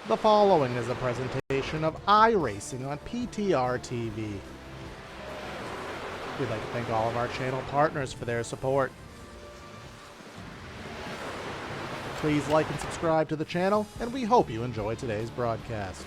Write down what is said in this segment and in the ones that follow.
The following is a presentation of iRacing on PTR TV. We'd like to thank all of our channel partners for their support. Please like and subscribe to the channel, and we hope you enjoy today's broadcast.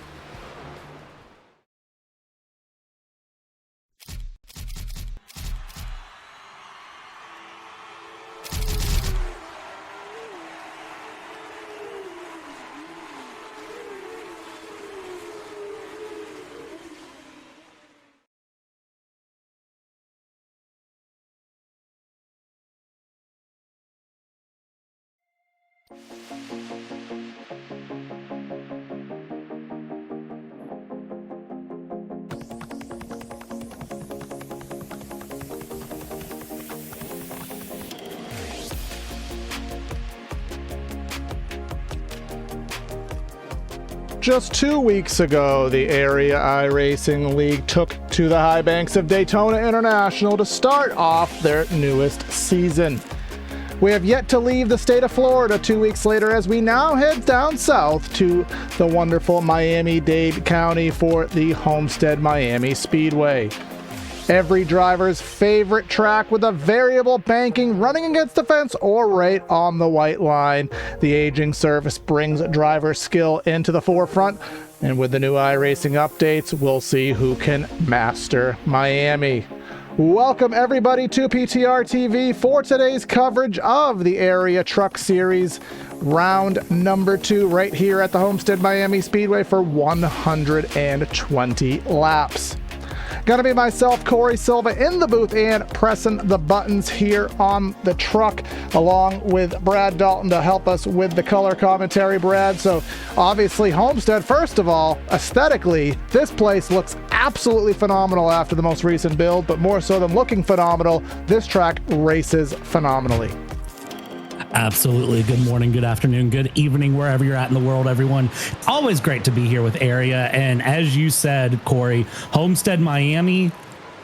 Just 2 weeks ago, the Area iRacing League took to the high banks of Daytona International to start off their newest season. We have yet to leave the state of Florida 2 weeks later as we now head down south to the wonderful Miami-Dade County for the Homestead Miami Speedway. Every driver's favorite track with a variable banking running against the fence or right on the white line. The aging surface brings driver skill into the forefront, and with the new iRacing updates, we'll see who can master Miami. Welcome everybody to PTR TV for today's coverage of the Area Truck Series round number 2 right here at the Homestead Miami Speedway for 120 laps. Gonna be myself, Corey Silva, in the booth and pressing the buttons here on the truck, along with Brad Dalton to help us with the color commentary. Brad, so obviously Homestead, first of all, aesthetically, this place looks absolutely phenomenal after the most recent build, but more so than looking phenomenal, this track races phenomenally. Absolutely. Good morning, good afternoon, good evening, wherever you're at in the world, everyone. Always great to be here with Area. And as you said, Corey, Homestead, Miami,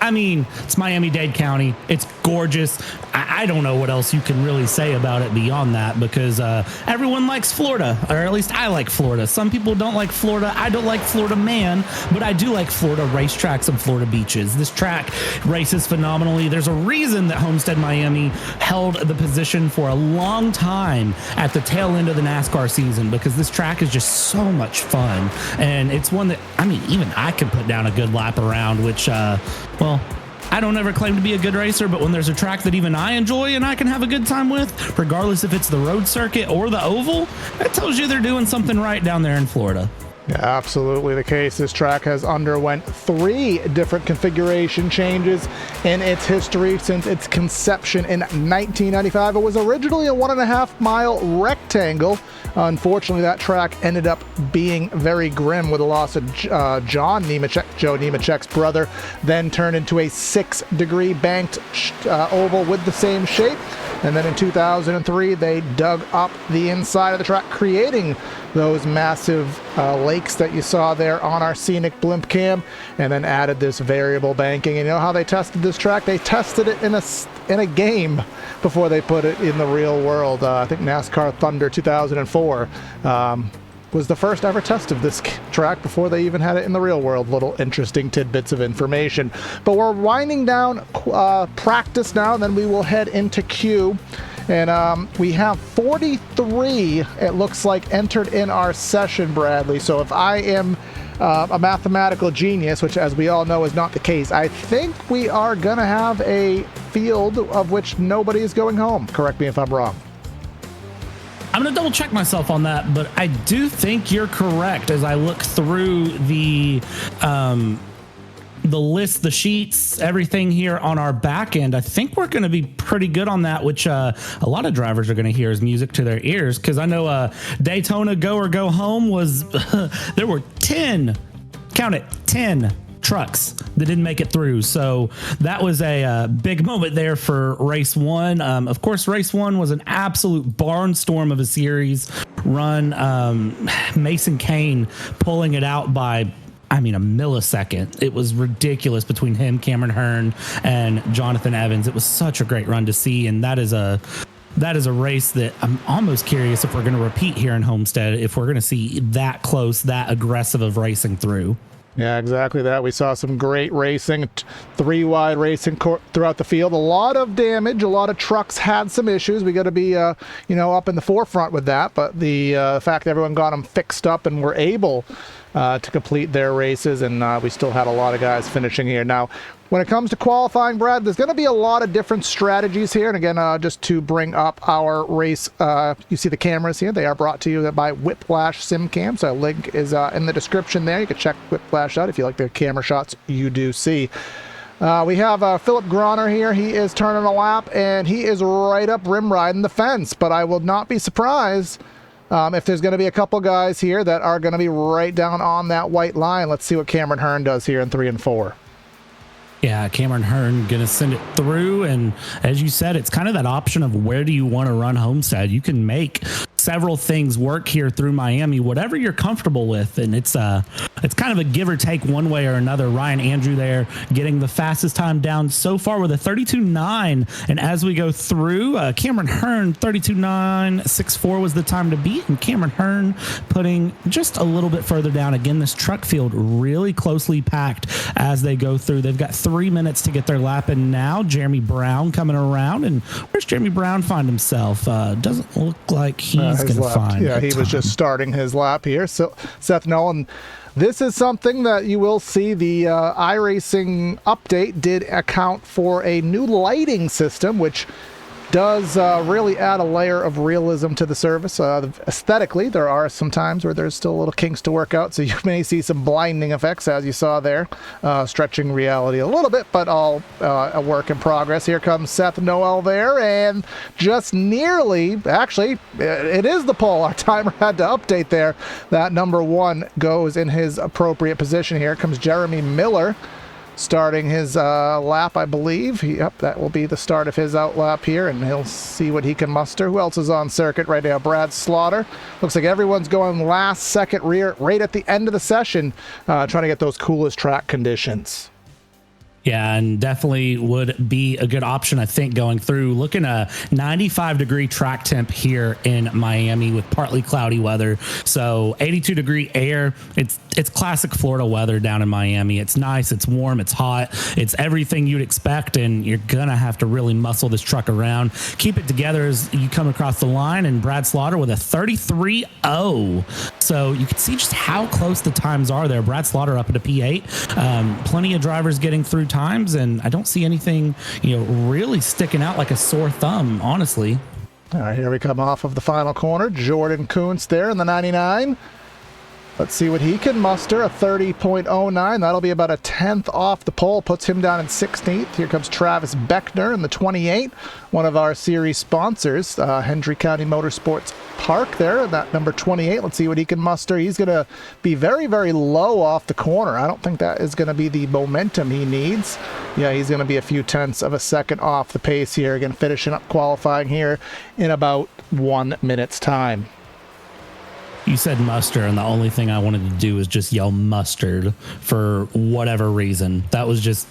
I mean, it's Miami-Dade County. It's gorgeous. I don't know what else you can really say about it beyond that, because everyone likes Florida, or at least I like Florida. Some people don't like Florida. I don't like Florida, man, but I do like Florida racetracks and Florida beaches. This track races phenomenally. There's a reason that Homestead Miami held the position for a long time at the tail end of the NASCAR season, because this track is just so much fun. And it's one that, I mean, even I can put down a good lap around, which, well, I don't ever claim to be a good racer, but when there's a track that even I enjoy and I can have a good time with, regardless if it's the road circuit or the oval, that tells you they're doing something right down there in Florida. Yeah, absolutely the case. This track has underwent 3 different configuration changes in its history since its conception in 1995. It was originally a 1.5-mile rectangle. Unfortunately, that track ended up being very grim with the loss of John Nemechek, Joe Nemechek's brother, then turned into a 6-degree banked oval with the same shape. And then in 2003, they dug up the inside of the track, creating those massive lakes that you saw there on our scenic blimp cam, and then added this variable banking. And you know how they tested this track? They tested it in a game before they put it in the real world. I think NASCAR Thunder 2004 was the first ever test of this track before they even had it in the real world. Little interesting tidbits of information. But we're winding down practice now, and then we will head into Q. And we have 43, it looks like, entered in our session, Bradley. So if I am a mathematical genius, which as we all know is not the case, I think we are going to have a field of which nobody is going home. Correct me if I'm wrong. I'm going to double check myself on that, but I do think you're correct as I look through the list, the sheets, everything here on our back end. I think we're going to be pretty good on that, which a lot of drivers are going to hear as music to their ears, because I know Daytona Go or Go Home was there were 10, count it, 10 trucks that didn't make it through. So that was a big moment there for race 1. Of course, race 1 was an absolute barnstorm of a series run. Mason Kane pulling it out by, I mean, a millisecond. It was ridiculous between him, Cameron Hearn, and Jonathan Evans. It was such a great run to see, and that is a That is a race that I'm almost curious if we're going to repeat here in Homestead, if we're going to see that close, that aggressive of racing through. Yeah, exactly that. We saw some great racing, three-wide racing throughout the field. A lot of damage. A lot of trucks had some issues. We got to be, up in the forefront with that. But the fact that everyone got them fixed up and were able to complete their races, and we still had a lot of guys finishing here. Now, when it comes to qualifying, Brad, there's going to be a lot of different strategies here. And again, just to bring up our race, you see the cameras here. They are brought to you by Whiplash SimCam. So a link is in the description there. You can check Whiplash out if you like the camera shots you do see. We have Philip Groner here. He is turning a lap, and he is right up rim riding the fence. But I will not be surprised if there's going to be a couple guys here that are going to be right down on that white line. Let's see what Cameron Hearn does here in 3 and 4. Yeah, Cameron Hearn going to send it through. And as you said, it's kind of that option of where do you want to run Homestead. You can make several things work here through Miami, whatever you're comfortable with. And it's kind of a give or take one way or another. Ryan Andrew there getting the fastest time down so far with a 32.9. And as we go through, Cameron Hearn 32.964 was the time to beat. And Cameron Hearn putting just a little bit further down. Again, this truck field really closely packed as they go through. They've got 3 minutes to get their lap in now. Jeremy Brown coming around. And where's Jeremy Brown find himself? Doesn't look like he's going to find. Yeah, he was just starting his lap here. So Seth Nolan, this is something that you will see. The iRacing update did account for a new lighting system, which does really add a layer of realism to the service. Aesthetically, there are some times where there's still little kinks to work out, so you may see some blinding effects, as you saw there, stretching reality a little bit, but all a work in progress. Here comes Seth Noel there, and just nearly, actually, it is the pole. Our timer had to update there. That number 1 goes in his appropriate position. Here comes Jeremy Miller, starting his lap, I believe. Yep, that will be the start of his out lap here, and he'll see what he can muster. Who else is on circuit right now? Brad Slaughter. Looks like everyone's going last, second, rear, right at the end of the session, trying to get those coolest track conditions. Yeah, and definitely would be a good option, I think, going through. Looking at 95-degree track temp here in Miami with partly cloudy weather. So 82-degree air. It's classic Florida weather down in Miami. It's nice, it's warm, it's hot. It's everything you'd expect, and you're going to have to really muscle this truck around. Keep it together as you come across the line, and Brad Slaughter with a 33.0. So you can see just how close the times are there. Brad Slaughter up at a P8. Plenty of drivers getting through times, and I don't see anything, really sticking out like a sore thumb, honestly. All right, here we come off of the final corner. Jordan Kuntz there in the 99. Let's see what he can muster, a 30.09. That'll be about a 10th off the pole, puts him down in 16th. Here comes Travis Beckner in the 28, one of our series sponsors, Hendry County Motorsports Park there, that number 28. Let's see what he can muster. He's going to be very, very low off the corner. I don't think that is going to be the momentum he needs. Yeah, he's going to be a few tenths of a second off the pace here. Again, finishing up qualifying here in about 1 minute's time. You said muster, and the only thing I wanted to do was just yell mustard for whatever reason. That was just,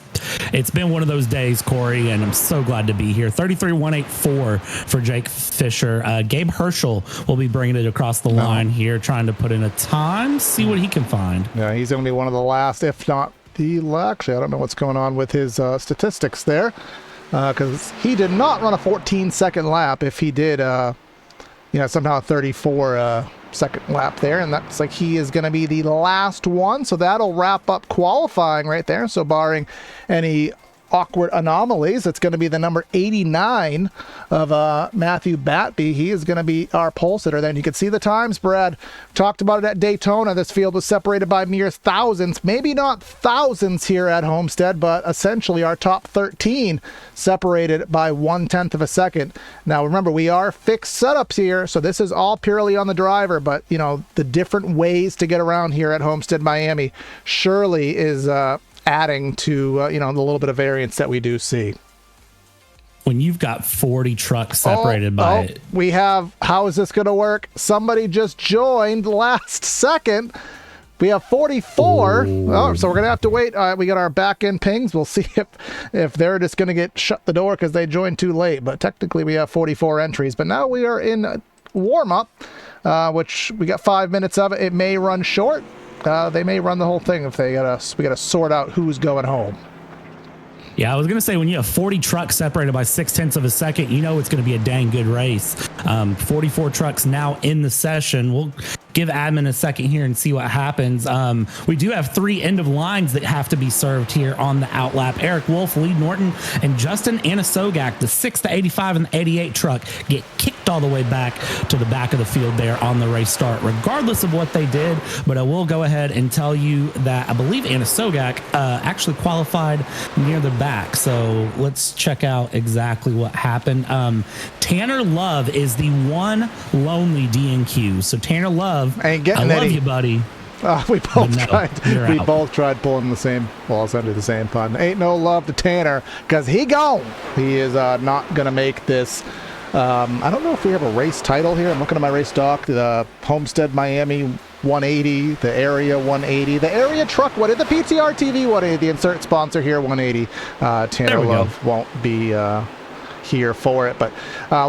it's been one of those days, Corey, and I'm so glad to be here. 33.184 for Jake Fisher. Gabe Herschel will be bringing it across the line here, trying to put in a time, see what he can find. Yeah, he's going to be one of the last, if not the last. Actually, I don't know what's going on with his statistics there, because he did not run a 14-second lap. If he did, somehow 34 second lap there, and that's like he is going to be the last one, so that'll wrap up qualifying right there. So barring any awkward anomalies, it's going to be the number 89 of Matthew Batby. He is going to be our pole sitter. Then you can see the times, Brad talked about it at Daytona. This field was separated by mere thousands, maybe not thousands here at Homestead, but essentially our top 13 separated by 1/10 of a second. Now remember, we are fixed setups here, so this is all purely on the driver, but the different ways to get around here at Homestead Miami surely is adding to the little bit of variance that we do see. When you've got 40 trucks separated by how is this going to work? Somebody just joined last second. We have 44. Oh, so we're going to have to wait. We got our back end pings. We'll see if they're just going to get shut the door because they joined too late. But technically we have 44 entries. But now we are in warm up, which we got 5 minutes of it. It may run short. They may run the whole thing if we got to sort out who's going home. Yeah, I was going to say, when you have 40 trucks separated by 0.6 of a second, you know it's going to be a dang good race. 44 trucks now in the session. We'll give admin a second here and see what happens. We do have 3 end of lines that have to be served here on the outlap. Eric Wolf, Lee Norton, and Justin Anasogak, the 6, the 85, and the 88 truck, get kicked all the way back to the back of the field there on the race start, regardless of what they did. But I will go ahead and tell you that I believe Anasogak actually qualified near the back. So let's check out exactly what happened. Tanner Love is the one lonely DNQ. So Tanner Love, ain't getting I love you, buddy. We both tried pulling the same balls under the same pun. Ain't no love to Tanner because he gone. He is not going to make this. I don't know if we have a race title here. I'm looking at my race doc. The Homestead Miami 180, the Area 180, the Area Truck 180, the PTR TV 180, the insert sponsor here 180. Tanner Love won't be here for it, but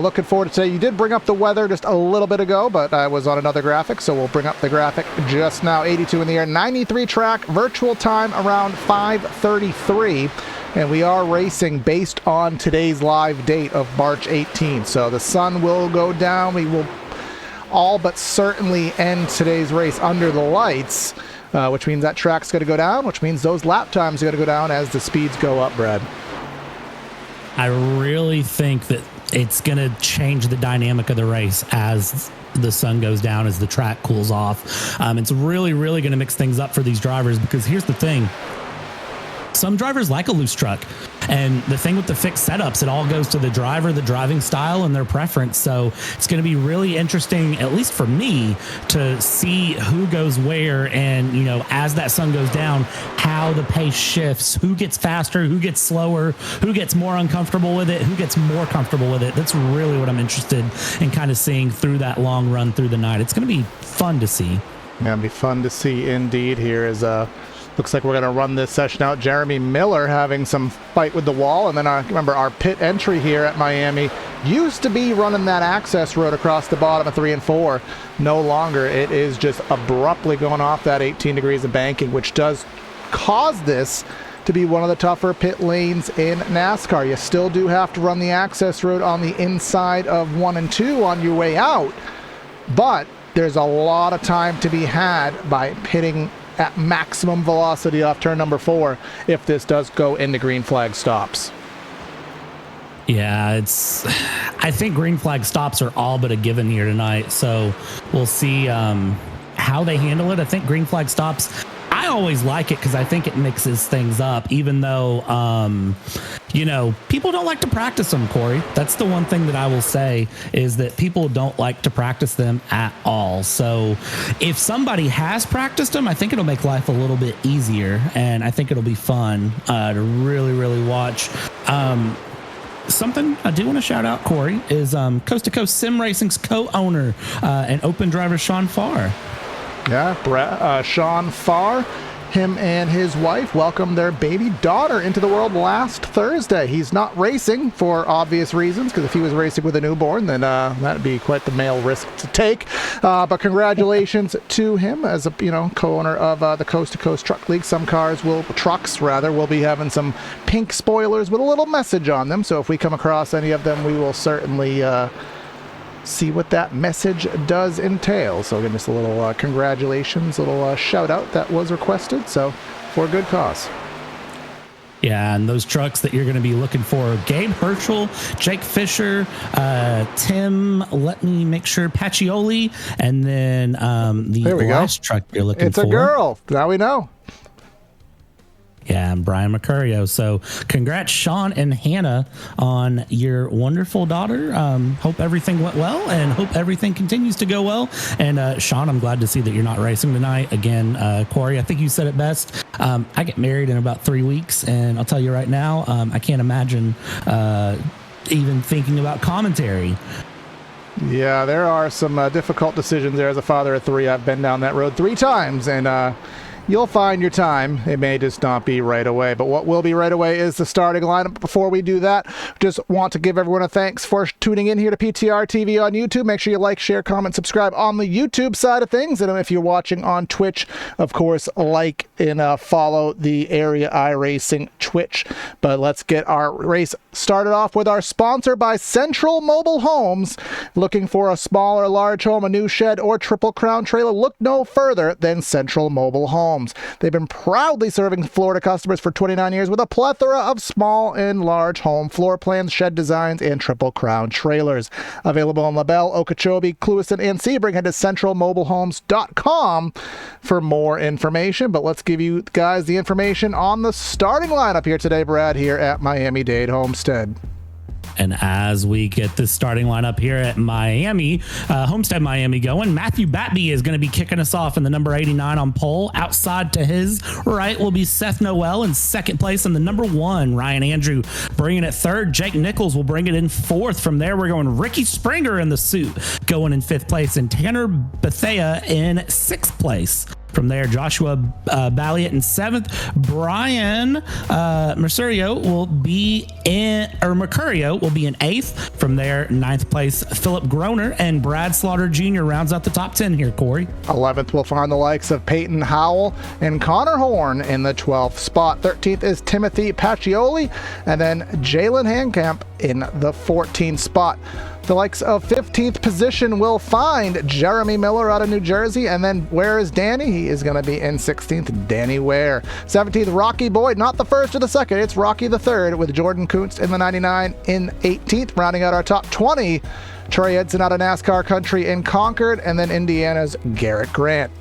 looking forward to today. You did bring up the weather just a little bit ago, but I was on another graphic, so we'll bring up the graphic just now. 82 in the air, 93 track, virtual time around 5:33. And we are racing based on today's live date of March 18th. So the sun will go down. We will all but certainly end today's race under the lights, which means that track's going to go down, which means those lap times are going to go down as the speeds go up, Brad. I really think that it's going to change the dynamic of the race as the sun goes down, as the track cools off. It's really, really going to mix things up for these drivers, because here's the thing. Some drivers like a loose truck, and the thing with the fixed setups, it all goes to the driver, the driving style, and their preference. So it's going to be really interesting, at least for me, to see who goes where, and, you know, as that sun goes down, how the pace shifts, who gets faster, who gets slower, who gets more uncomfortable with it, who gets more comfortable with it. That's really what I'm interested in kind of seeing through that long run through the night. It's going to be fun to see. Yeah, it'll be fun to see indeed. Here is looks like we're going to run this session out. Jeremy Miller having some fight with the wall. And then remember, our pit entry here at Miami used to be running that access road across the bottom of 3 and 4. No longer. It is just abruptly going off that 18 degrees of banking, which does cause this to be one of the tougher pit lanes in NASCAR. You still do have to run the access road on the inside of 1 and 2 on your way out. But there's a lot of time to be had by pitting at maximum velocity off turn number 4 if this does go into green flag stops. Yeah, I think green flag stops are all but a given here tonight, so we'll see how they handle it. I think green flag stops, I always like it because I think it mixes things up, even though, you know, people don't like to practice them, Corey. That's the one thing that I will say, is that people don't like to practice them at all. So if somebody has practiced them, I think it'll make life a little bit easier, and I think it'll be fun to really, really watch. Something I do want to shout out, Corey, is Coast to Coast Sim Racing's co-owner and open driver Sean Farr. Yeah, Sean Farr, him and his wife welcomed their baby daughter into the world last Thursday. He's not racing for obvious reasons, because if he was racing with a newborn, then that'd be quite the male risk to take. But congratulations to him as a co-owner of the Coast to Coast Truck League. Some trucks will be having some pink spoilers with a little message on them. So if we come across any of them, we will certainly see what that message does entail. So again, just a little congratulations, a little shout out that was requested, so for a good cause. Yeah, and those trucks that you're going to be looking for: Gabe Herschel, Jake Fisher, Tim, let me make sure, Pacioli, and then the last truck you're looking for. It's a girl. Now we know. Yeah, and Brian Mercurio. So congrats, Sean and Hannah, on your wonderful daughter. Hope everything went well, and hope everything continues to go well. And Sean, I'm glad to see that you're not racing tonight. Again, Corey, I think you said it best. I get married in about 3 weeks, and I'll tell you right now, I can't imagine even thinking about commentary. Yeah, there are some difficult decisions there. As a father of three, I've been down that road 3 times, and you'll find your time. It may just not be right away, but what will be right away is the starting lineup. Before we do that, just want to give everyone a thanks for tuning in here to PTR TV on YouTube. Make sure you like, share, comment, subscribe on the YouTube side of things. And if you're watching on Twitch, of course, like and follow the Area iRacing Twitch. But let's get our race started off with our sponsor by Central Mobile Homes. Looking for a small or large home, a new shed, or Triple Crown trailer? Look no further than Central Mobile Homes. They've been proudly serving Florida customers for 29 years with a plethora of small and large home floor plans, shed designs, and Triple Crown trailers. Available in LaBelle, Okeechobee, Clewiston, and Sebring. Head to centralmobilehomes.com for more information. But let's give you guys the information on the starting lineup here today, Brad, here at Miami-Dade Homestead. And as we get this starting lineup here at Miami, Homestead Miami going, Matthew Batby is going to be kicking us off in the number 89 on pole. Outside to his right will be Seth Noel in second place in the number 1. Ryan Andrew bringing it third. Jake Nichols will bring it in fourth. From there, we're going Ricky Springer in the suit going in fifth place, and Tanner Bethea in sixth place. From there, Joshua Balliet in seventh. Brian Mercurio will be in eighth. From there, ninth place, Philip Groner and Brad Slaughter Jr. rounds out the top 10 here, Corey. 11th, we'll find the likes of Peyton Howell and Connor Horn in the 12th spot. 13th is Timothy Pacioli, and then Jalen Handcamp in the 14th spot. The likes of 15th position will find Jeremy Miller out of New Jersey. And then where is Danny? He is going to be in 16th, Danny Ware. 17th, Rocky Boyd, not the first or the second. It's Rocky the third with Jordan Kuntz in the 99 in 18th. Rounding out our top 20, Trey Edson out of NASCAR Country in Concord. And then Indiana's Garrett Grant.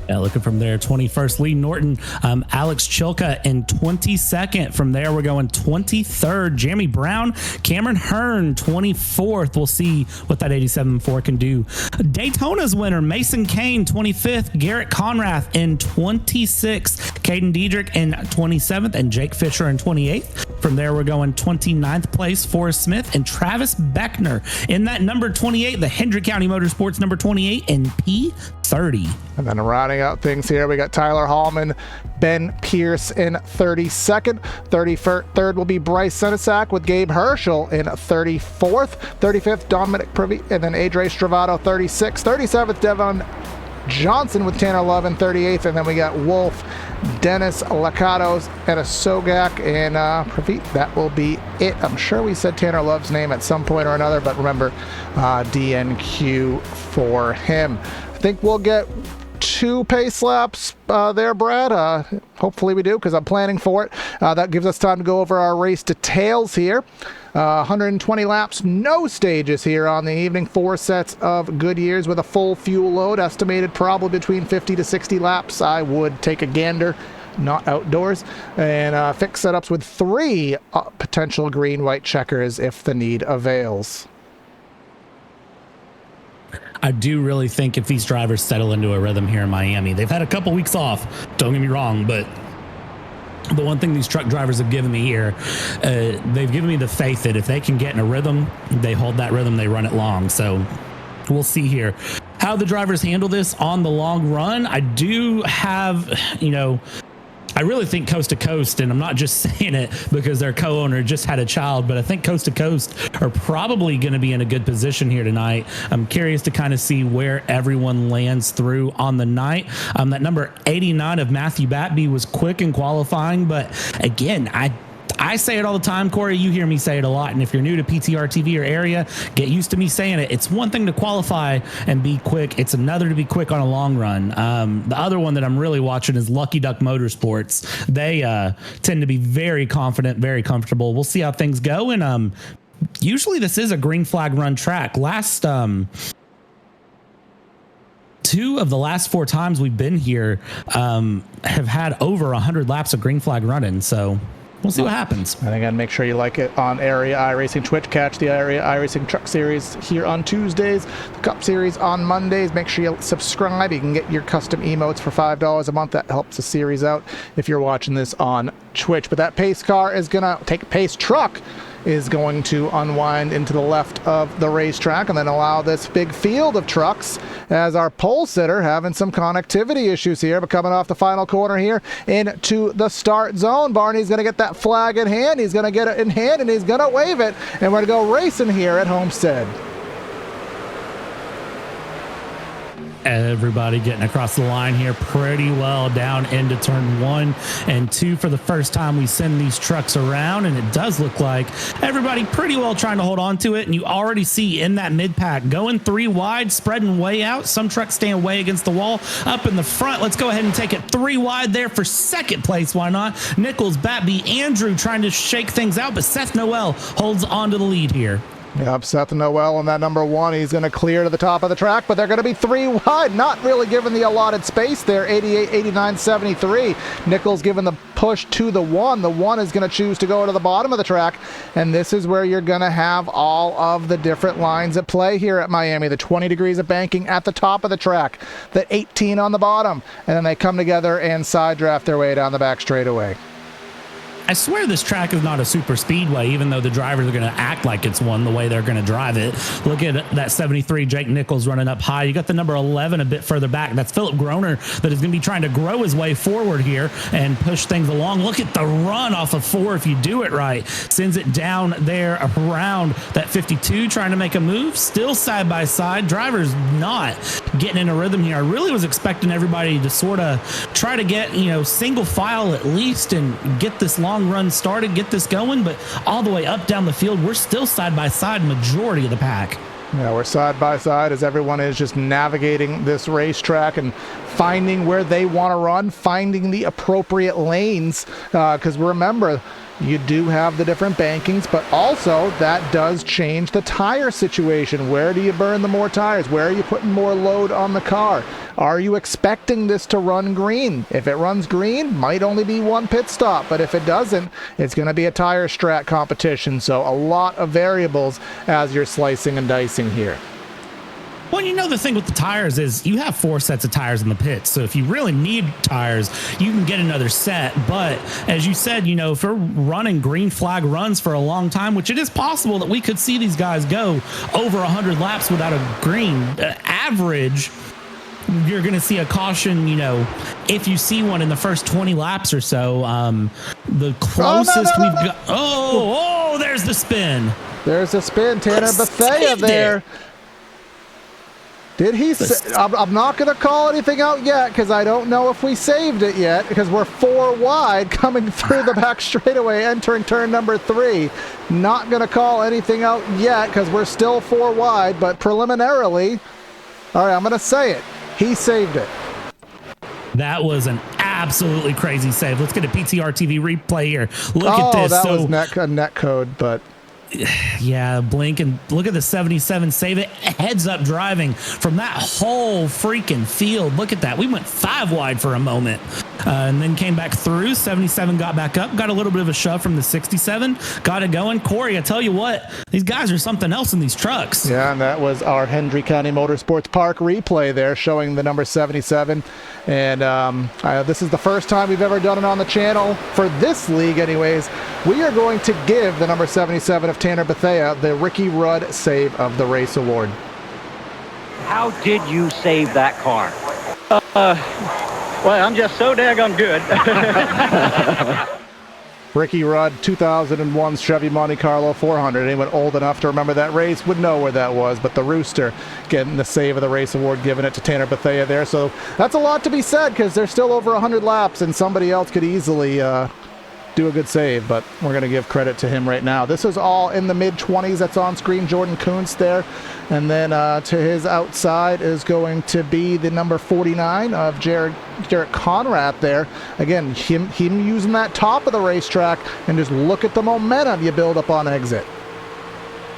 Yeah, looking from there, 21st, Lee Norton, Alex Chilka in 22nd. From there, we're going 23rd, Jeremy Brown, Cameron Hearn, 24th. We'll see what that 87.4 can do. Daytona's winner, Mason Kane, 25th, Garrett Conrath in 26th, Caden Diedrich in 27th, and Jake Fisher in 28th. From there, we're going 29th place, Forrest Smith and Travis Beckner in that number 28, the Hendrick County Motorsports number 28 in P30. And then rounding out things here, we got Tyler Hallman, Ben Pierce in 32nd. 33rd will be Bryce Senesac with Gabe Herschel in 34th. 35th, Dominic Privy, and then Adre Stravato, 36th. 37th, Devon Johnson with Tanner Love in 38th. And then we got Wolf, Dennis Lacados, and a Sogak and Pravit. That will be it. I'm sure we said Tanner Love's name at some point or another, but remember, DNQ for him. I think we'll get 2 pace laps there, Brad. Hopefully we do, because I'm planning for it. That gives us time to go over our race details here. 120 laps, no stages here on the evening. 4 sets of Goodyears with a full fuel load, estimated probably between 50 to 60 laps. I would take a gander, not outdoors. And fixed setups with 3 potential green-white checkers if the need avails. I do really think if these drivers settle into a rhythm here in Miami, they've had a couple weeks off, don't get me wrong, but the one thing these truck drivers have given me here, they've given me the faith that if they can get in a rhythm, they hold that rhythm, they run it long. So we'll see here how the drivers handle this on the long run. I do have, I really think Coast to Coast, and I'm not just saying it because their co-owner just had a child, but I think Coast to Coast are probably going to be in a good position here tonight. I'm curious to kind of see where everyone lands through on the night. That number 89 of Matthew Batby was quick in qualifying, but again, I say it all the time, Corey. You hear me say it a lot. And if you're new to PTR TV or area, get used to me saying it. It's one thing to qualify and be quick. It's another to be quick on a long run. The other one that I'm really watching is Lucky Duck Motorsports. They tend to be very confident, very comfortable. We'll see how things go. And usually this is a green flag run track. Last 2 of the last 4 times we've been here have had over 100 laps of green flag running. So we'll see what happens. And again, make sure you like it on Area iRacing Twitch. Catch the Area iRacing Truck Series here on Tuesdays, the Cup Series on Mondays. Make sure you subscribe. You can get your custom emotes for $5 a month. That helps the series out if you're watching this on Twitch. But that pace car is going to take pace truck is going to unwind into the left of the racetrack and then allow this big field of trucks as our pole sitter having some connectivity issues here, but coming off the final corner here into the start zone. Barney's going to get that flag in hand. He's going to get it in hand and he's going to wave it, and we're going to go racing here at Homestead. Everybody getting across the line here pretty well down into turn 1 and 2 for the first time we send these trucks around, and it does look like everybody pretty well trying to hold on to it. And you already see in that mid pack going 3 wide, spreading way out. Some trucks staying way against the wall. Up in the front, let's go ahead and take it 3 wide there for second place. Why not? Nichols, Batby, Andrew trying to shake things out, but Seth Noel holds on to the lead here. Yep, Seth Noel on that number 1. He's going to clear to the top of the track, but they're going to be 3 wide, not really given the allotted space there. 88, 89, 73. Nichols giving the push to the 1. The 1 is going to choose to go to the bottom of the track, and this is where you're going to have all of the different lines at play here at Miami. The 20 degrees of banking at the top of the track, the 18 on the bottom, and then they come together and side draft their way down the back straightaway. I swear this track is not a super speedway, even though the drivers are going to act like it's one the way they're going to drive it. Look at that 73 Jake Nichols running up high. You got the number 11 a bit further back. That's Philip Groner that is going to be trying to grow his way forward here and push things along. Look at the run off of 4 if you do it right. Sends it down there around that 52, trying to make a move. Still side by side. Drivers not getting in a rhythm here. I really was expecting everybody to sort of try to get, single file at least and get this long run started, get this going, but all the way up down the field, we're still side by side majority of the pack. Yeah, we're side by side as everyone is just navigating this racetrack and finding where they want to run, finding the appropriate lanes, because remember, you do have the different bankings, but also that does change the tire situation. Where do you burn the more tires? Where are you putting more load on the car? Are you expecting this to run green? If it runs green, might only be 1 pit stop, but if it doesn't, it's going to be a tire strat competition. So a lot of variables as you're slicing and dicing here. Well, the thing with the tires is you have 4 sets of tires in the pits. So if you really need tires, you can get another set. But as you said, if we're running green flag runs for a long time, which it is possible that we could see these guys go over 100 laps without a green average, you're going to see a caution, if you see one in the first 20 laps or so. The closest we've got. Oh, there's the spin. There's a spin. Tanner Bethea there. Did he? I'm not going to call anything out yet because I don't know if we saved it yet because we're 4 wide coming through the back straightaway entering turn number 3. Not going to call anything out yet because we're still 4 wide, but preliminarily, all right, I'm going to say it. He saved it. That was an absolutely crazy save. Let's get a PTR TV replay here. Look at this. That was a net code, but... Yeah, blink and look at the 77 save it. Heads up driving from that whole freaking field. Look at that. We went 5 wide for a moment and then came back through. 77 got back up, got a little bit of a shove from the 67, got it going. Corey, I tell you what, these guys are something else in these trucks. Yeah, and that was our Hendry County Motorsports Park replay there showing the number 77. And this is the first time we've ever done it on the channel for this league anyways. We are going to give the number 77 of Tanner Bethea the Ricky Rudd Save of the Race Award. How did you save that car? Well, I'm just so daggone good. Ricky Rudd, 2001 Chevy Monte Carlo 400. Anyone old enough to remember that race would know where that was, but the Rooster getting the Save of the Race Award, giving it to Tanner Bethea there. So that's a lot to be said because there's still over 100 laps and somebody else could easily do a good save, but we're going to give credit to him right now. This is all in the mid-20s. That's on screen, Jordan Kuntz there. And then to his outside is going to be the number 49 of Derek Conrad there. Again, him using that top of the racetrack, and just look at the momentum you build up on exit.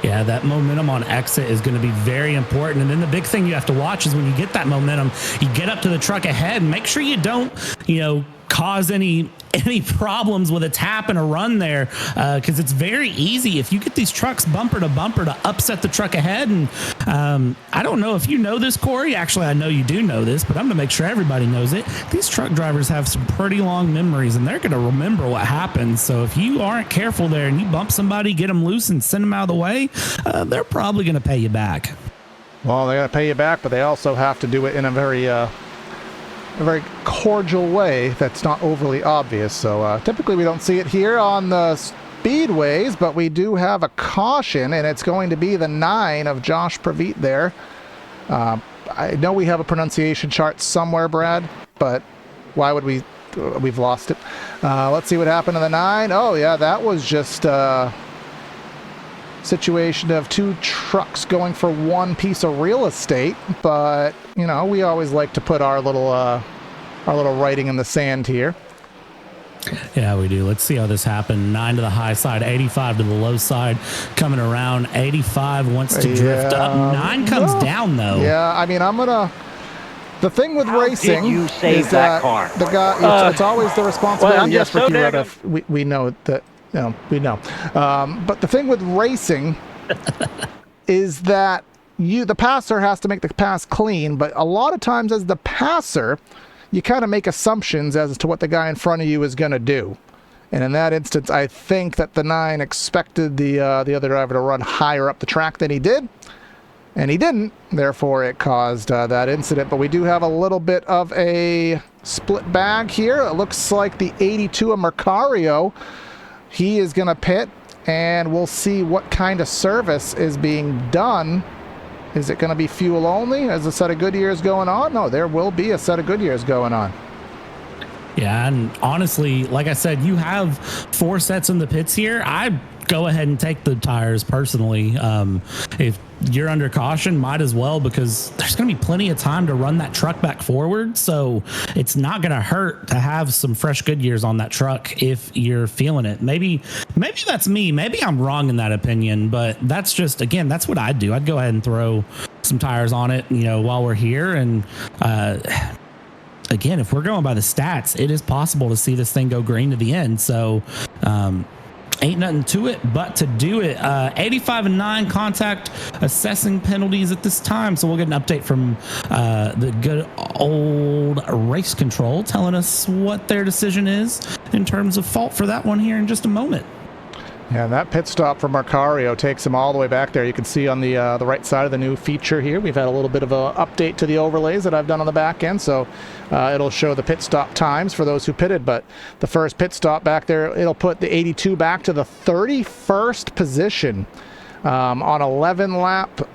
Yeah, that momentum on exit is going to be very important. And then the big thing you have to watch is when you get that momentum, you get up to the truck ahead and make sure you don't, cause any any problems with a tap and a run there, because it's very easy if you get these trucks bumper to bumper to upset the truck ahead. And I don't know if you know this, Corey. Actually, I know you do know this, but I'm going to make sure everybody knows it. These truck drivers have some pretty long memories, and they're going to remember what happened. So if you aren't careful there and you bump somebody, get them loose and send them out of the way, they're probably going to pay you back. Well, they're going to pay you back, but they also have to do it in a very cordial way that's not overly obvious. So typically we don't see it here on the speedways, but we do have a caution, and it's going to be the 9 of Josh Praveet there. I know we have a pronunciation chart somewhere, Brad, but why would we? We've lost it. Let's see what happened to the 9. Oh, yeah, that was just a situation of 2 trucks going for one piece of real estate, but you know, we always like to put our little writing in the sand here. Yeah, we do. Let's see how this happened. 9 to the high side, 85 to the low side, coming around. 85 wants to drift up. 9 comes down though. Yeah, I mean, the thing with racing did you save is that car? the guy. It's always the responsibility. Well, I'm yes, just so Ricky damn- Reddiff, we know that. You know, we know. But the thing with racing is that the passer has to make the pass clean. But a lot of times, as the passer, you kind of make assumptions as to what the guy in front of you is going to do. And in that instance, I think that the 9 expected the other driver to run higher up the track than he did. And he didn't, therefore it caused that incident. But we do have a little bit of a split bag here. It looks like the 82 of Mercario, he is going to pit, and we'll see what kind of service is being done. Is it going to be fuel only? Is a set of Goodyears going on? No, there will be a set of Goodyears going on. Yeah, and honestly, like I said, you have 4 sets in the pits here. I go ahead and take the tires personally. If you're under caution, might as well, because there's going to be plenty of time to run that truck back forward. So it's not going to hurt to have some fresh Goodyears on that truck if you're feeling it. Maybe that's me. Maybe I'm wrong in that opinion, but that's just, again, that's what I'd do. I'd go ahead and throw some tires on it, you know, while we're here. And, again, if we're going by the stats, it is possible to see this thing go green to the end. So, ain't nothing to it but to do it. 85 and 9 contact assessing penalties at this time. So we'll get an update from the good old race control telling us what their decision is in terms of fault for that one here in just a moment. Yeah, and that pit stop for Mercario takes him all the way back there. You can see on the right side of the new feature here, we've had a little bit of an update to the overlays that I've done on the back end. So it'll show the pit stop times for those who pitted. But the first pit stop back there, it'll put the 82 back to the 31st position on 11 lap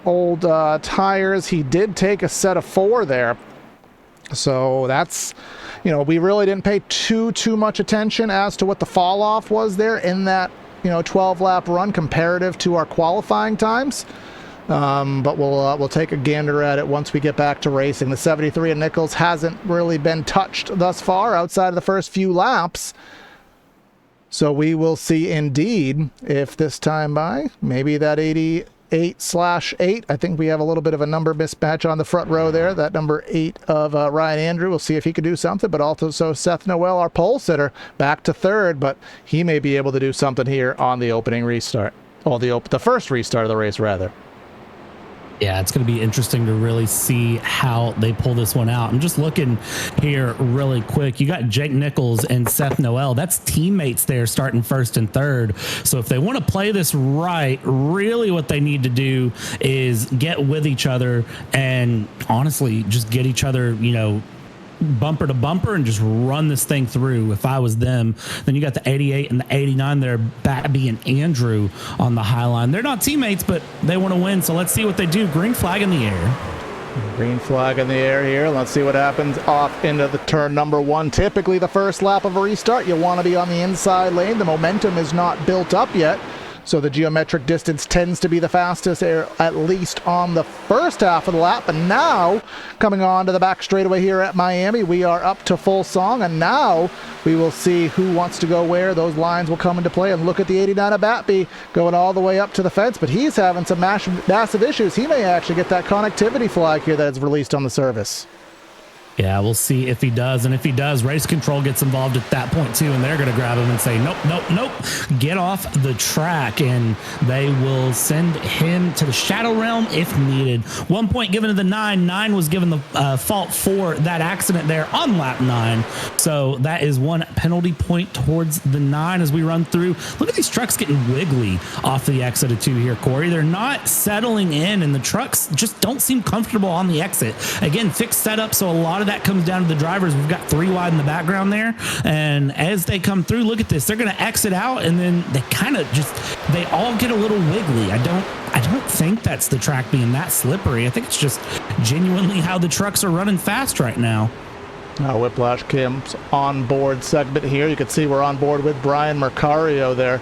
old tires. He did take a set of 4 there. So that's, you know, we really didn't pay too much attention as to what the fall off was there in that, 12 lap run comparative to our qualifying times. But we'll take a gander at it once we get back to racing. The 73 of Nichols hasn't really been touched thus far outside of the first few laps. So we will see indeed if this time by maybe that 88/8. I think we have a little bit of a number mismatch on the front row there. That number 8 of Ryan Andrew. We'll see if he could do something. But also Seth Noel, our pole sitter, back to 3rd. But he may be able to do something here on the opening restart. Or the first restart of the race, rather. Yeah, it's going to be interesting to really see how they pull this one out. I'm just looking here really quick. You got Jake Nichols and Seth Noel. That's teammates there starting 1st and 3rd. So if they want to play this right, really what they need to do is get with each other and honestly just get each other, bumper to bumper and just run this thing through. If I was them, then you got the 88 and the 89 there, Babby and Andrew on the high line. They're not teammates, but they want to win. So let's see what they do. Green flag in the air. Green flag in the air here. Let's see what happens off into the turn number 1. Typically the first lap of a restart, you want to be on the inside lane. The momentum is not built up yet. So the geometric distance tends to be the fastest, at least on the first half of the lap. And now, coming on to the back straightaway here at Miami, we are up to full song. And now we will see who wants to go where. Those lines will come into play. And look at the 89 of Batby going all the way up to the fence. But he's having some massive issues. He may actually get that connectivity flag here that is released on the service. Yeah, we'll see if he does. And if he does, race control gets involved at that point too. And they're going to grab him and say, nope, nope, nope, get off the track. And they will send him to the shadow realm if needed. 1 point given to the 9. 9 was given the fault for that accident there on lap 9. So that is 1 penalty point towards the 9 as we run through. Look at these trucks getting wiggly off the exit of 2 here, Corey. They're not settling in, and the trucks just don't seem comfortable on the exit. Again, fixed setup, so a lot of that comes down to the drivers. We've got 3 wide in the background there, and as they come through, look at this. They're going to exit out, and then they kind of they all get a little wiggly. I don't think that's the track being that slippery. I think it's just genuinely how the trucks are running fast right now. Whiplash Kim's on-board segment here. You can see we're on board with Brian Mercario there.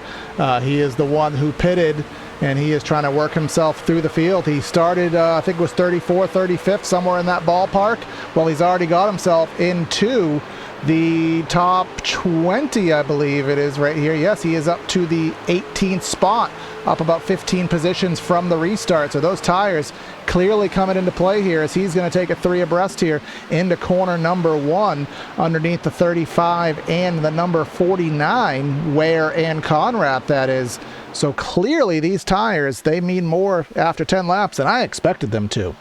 He is the one who pitted, and he is trying to work himself through the field. He started, I think it was 34th, 35th, somewhere in that ballpark. Well, he's already got himself into the top 20, I believe it is right here. Yes, he is up to the 18th spot, up about 15 positions from the restart. So those tires clearly coming into play here as he's going to take a 3 abreast here into corner number 1 underneath the 35 and the number 49, Ware and Conrad, that is. So clearly these tires, they mean more after 10 laps than I expected them to.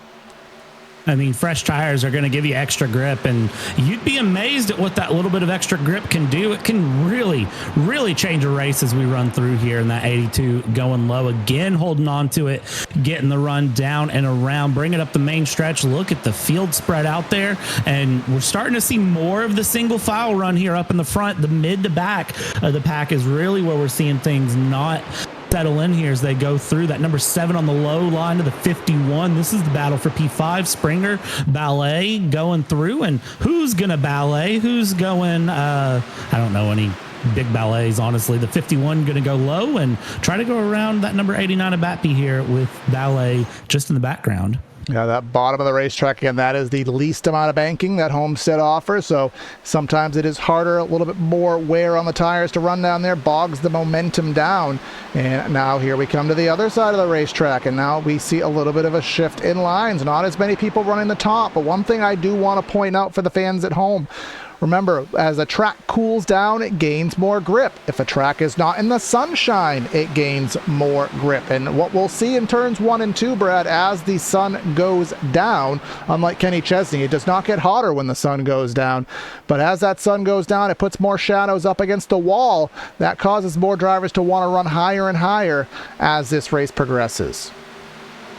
I mean, fresh tires are going to give you extra grip, and you'd be amazed at what that little bit of extra grip can do. It can really, really change a race as we run through here in that 82, going low again, holding on to it, getting the run down and around, bring it up the main stretch. Look at the field spread out there, and we're starting to see more of the single file run here up in the front. The mid to back of the pack is really where we're seeing things not settle in here as they go through. That number 7 on the low line to the 51. This is the battle for P5. Springer, Ballet going through, and who's gonna ballet? Who's going? I don't know any big ballets, honestly. The 51 gonna go low and try to go around that number 89 of Batby here with Ballet just in the background. Yeah, that bottom of the racetrack, again, that is the least amount of banking that Homestead offers, so sometimes it is harder, a little bit more wear on the tires to run down there, bogs the momentum down. And now here we come to the other side of the racetrack, and now we see a little bit of a shift in lines. Not as many people running the top, but one thing I do want to point out for the fans at home, remember, as a track cools down, it gains more grip. If a track is not in the sunshine, it gains more grip. And what we'll see in turns 1 and 2, Brad, as the sun goes down, unlike Kenny Chesney, it does not get hotter when the sun goes down. But as that sun goes down, it puts more shadows up against the wall. That causes more drivers to want to run higher and higher as this race progresses.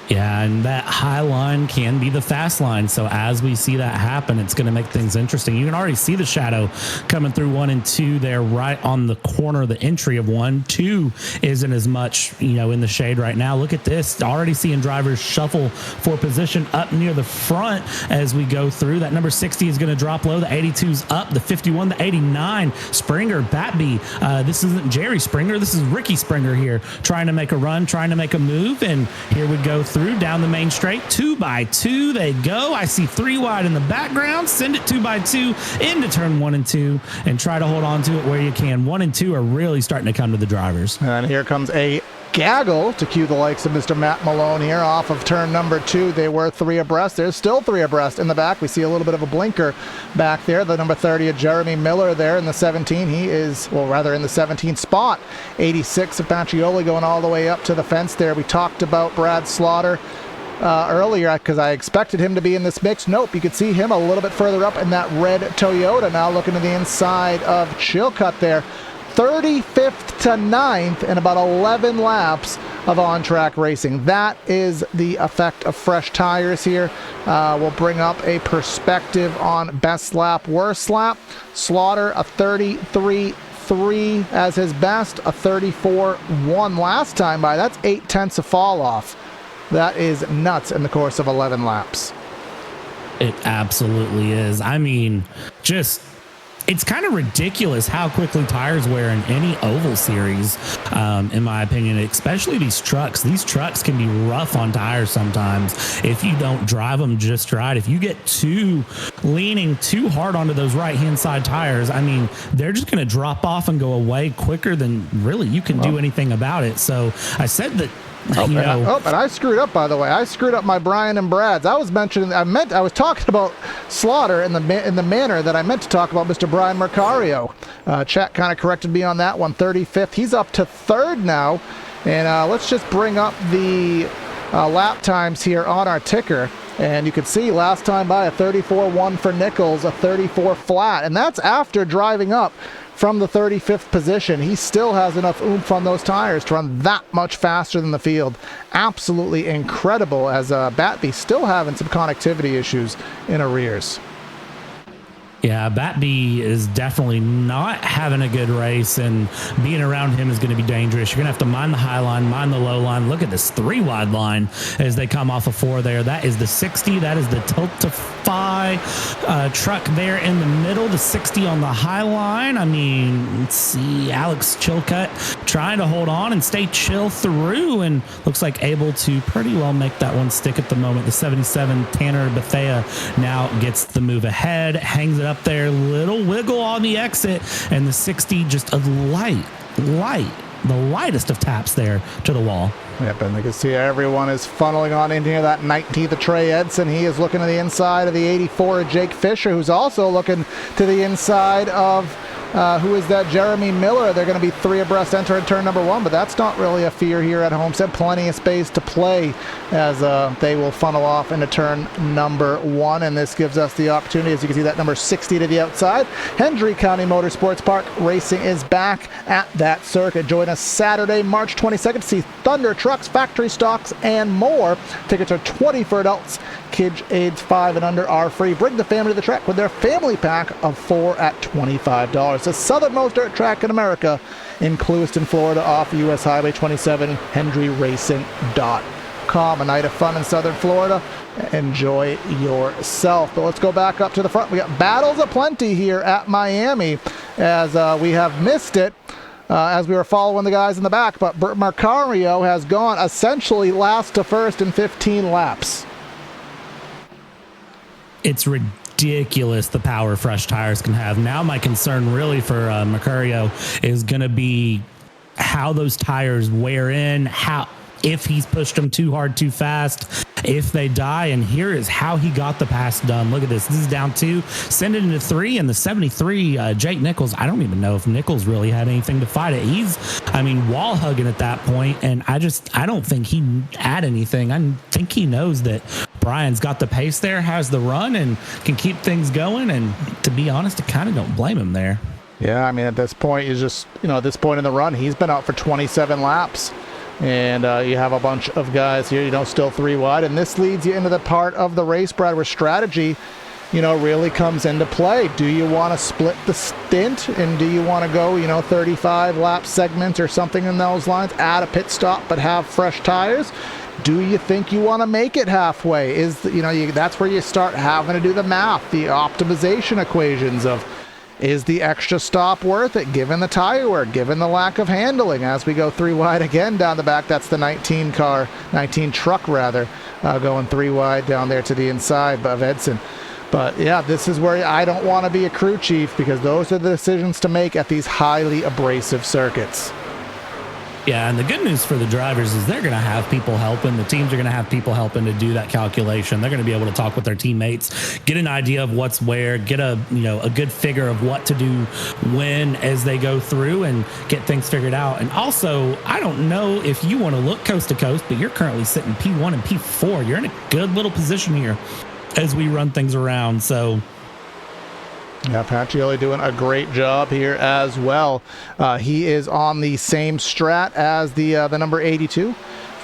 Yeah, and that high line can be the fast line. So as we see that happen, it's going to make things interesting. You can already see the shadow coming through 1 and 2 there right on the corner of the entry of 1. 2 isn't as much, in the shade right now. Look at this. Already seeing drivers shuffle for position up near the front as we go through. That number 60 is going to drop low. The 82's up. The 51, the 89. Springer, Batby. This isn't Jerry Springer. This is Ricky Springer here trying to make a run, trying to make a move. And here we go through down the main straight. 2 by 2 they go. I see 3 wide in the background. Send it 2 by 2 into turn 1 and 2 and try to hold on to it where you can. 1 and 2 are really starting to come to the drivers. And here comes a gaggle to cue the likes of Mr. Matt Malone here off of turn number 2. They were 3 abreast. There's still 3 abreast in the back. We see a little bit of a blinker back there. The number 30 of Jeremy Miller there in the 17. He is, in the 17th spot. 86 of Pacioli going all the way up to the fence there. We talked about Brad Slaughter earlier because I expected him to be in this mix. Nope, you could see him a little bit further up in that red Toyota. Now looking to the inside of Chilcutt there. 35th to 9th in about 11 laps of on-track racing. That is the effect of fresh tires here. We'll bring up a perspective on best lap, worst lap. Slaughter, a 33.3 as his best, a 34.1 last time by. That's 0.8 of fall off. That is nuts in the course of 11 laps. It absolutely is. I mean, it's kind of ridiculous how quickly tires wear in any oval series, in my opinion, especially these trucks. These trucks can be rough on tires sometimes if you don't drive them just right. If you get leaning too hard onto those right-hand side tires, I mean, they're just going to drop off and go away quicker than really you can do anything about it. So I said that you know. And I screwed up, by the way. I screwed up my Brian and Brad's. I was talking about Slaughter in the manner that I meant to talk about Mr. Brian Mercario. Chat kind of corrected me on that one. 35th. He's up to third now. And let's just bring up the lap times here on our ticker. And you can see last time by a 34.1 for Nichols, a 34 flat. And that's after driving up from the 35th position. He still has enough oomph on those tires to run that much faster than the field. Absolutely incredible, as Batby still having some connectivity issues in arrears. Yeah, Batby is definitely not having a good race, and being around him is going to be dangerous. You're going to have to mind the high line, mind the low line. Look at this 3-wide line as they come off of 4 there. That is the 60. That is the Tiltify truck there in the middle, the 60 on the high line. I mean, let's see, Alex Chilcutt trying to hold on and stay chill through, and looks like able to pretty well make that one stick at the moment. The 77, Tanner Bethea, now gets the move ahead, hangs it up there, little wiggle on the exit, and the 60 just a light, the lightest of taps there to the wall. Yep, and you can see everyone is funneling on in here. That 19th of Trey Edson, he is looking to the inside of the 84 of Jake Fisher, who's also looking to the inside of who is that? Jeremy Miller. They're going to be 3 abreast entering turn number 1, but that's not really a fear here at Homestead. Plenty of space to play as they will funnel off into turn number 1, and this gives us the opportunity, as you can see, that number 60 to the outside. Hendry County Motorsports Park Racing is back at that circuit. Join us Saturday, March 22nd to see Thunder Trucks, factory stocks, and more. Tickets are $20 for adults. Kids aged 5 and under are free. Bring the family to the track with their family pack of 4 at $25. The southernmost dirt track in America in Clewiston, Florida, off US Highway 27, HendryRacing.com. A night of fun in southern Florida. Enjoy yourself. But let's go back up to the front. We got battles aplenty here at Miami, as we have missed it as we were following the guys in the back. But Mercario has gone essentially last to first in 15 laps. It's ridiculous the power fresh tires can have. Now my concern really for Mercario is going to be how those tires wear in, if he's pushed them too hard, too fast, if they die. And here is how he got the pass done. Look at this. This is down 2, send it into 3, and the 73, Jake Nichols, I don't even know if Nichols really had anything to fight it. He's, wall hugging at that point, and I don't think he had anything. I think he knows that Brian's got the pace there, has the run, and can keep things going. And to be honest, I kind of don't blame him there. Yeah, at this point, you just, at this point in the run, he's been out for 27 laps. And you have a bunch of guys here, still 3 wide. And this leads you into the part of the race, Brad, where strategy, really comes into play. Do you want to split the stint? And do you want to go, 35 lap segments or something in those lines? Add a pit stop, but have fresh tires? Do you think you want to make it halfway? That's where you start having to do the math, the optimization equations of, is the extra stop worth it, given the tire wear, given the lack of handling? As we go 3 wide again down the back, that's the 19 truck going 3 wide down there to the inside of Edson. But yeah, this is where I don't want to be a crew chief, because those are the decisions to make at these highly abrasive circuits. Yeah, and the good news for the drivers is they're going to have people helping. The teams are going to have people helping to do that calculation. They're going to be able to talk with their teammates, get an idea of what's where, get a good figure of what to do when as they go through, and get things figured out. And also, I don't know if you want to look coast to coast, but you're currently sitting P1 and P4. You're in a good little position here as we run things around. So yeah, Pacioli doing a great job here as well. He is on the same strat as the number 82.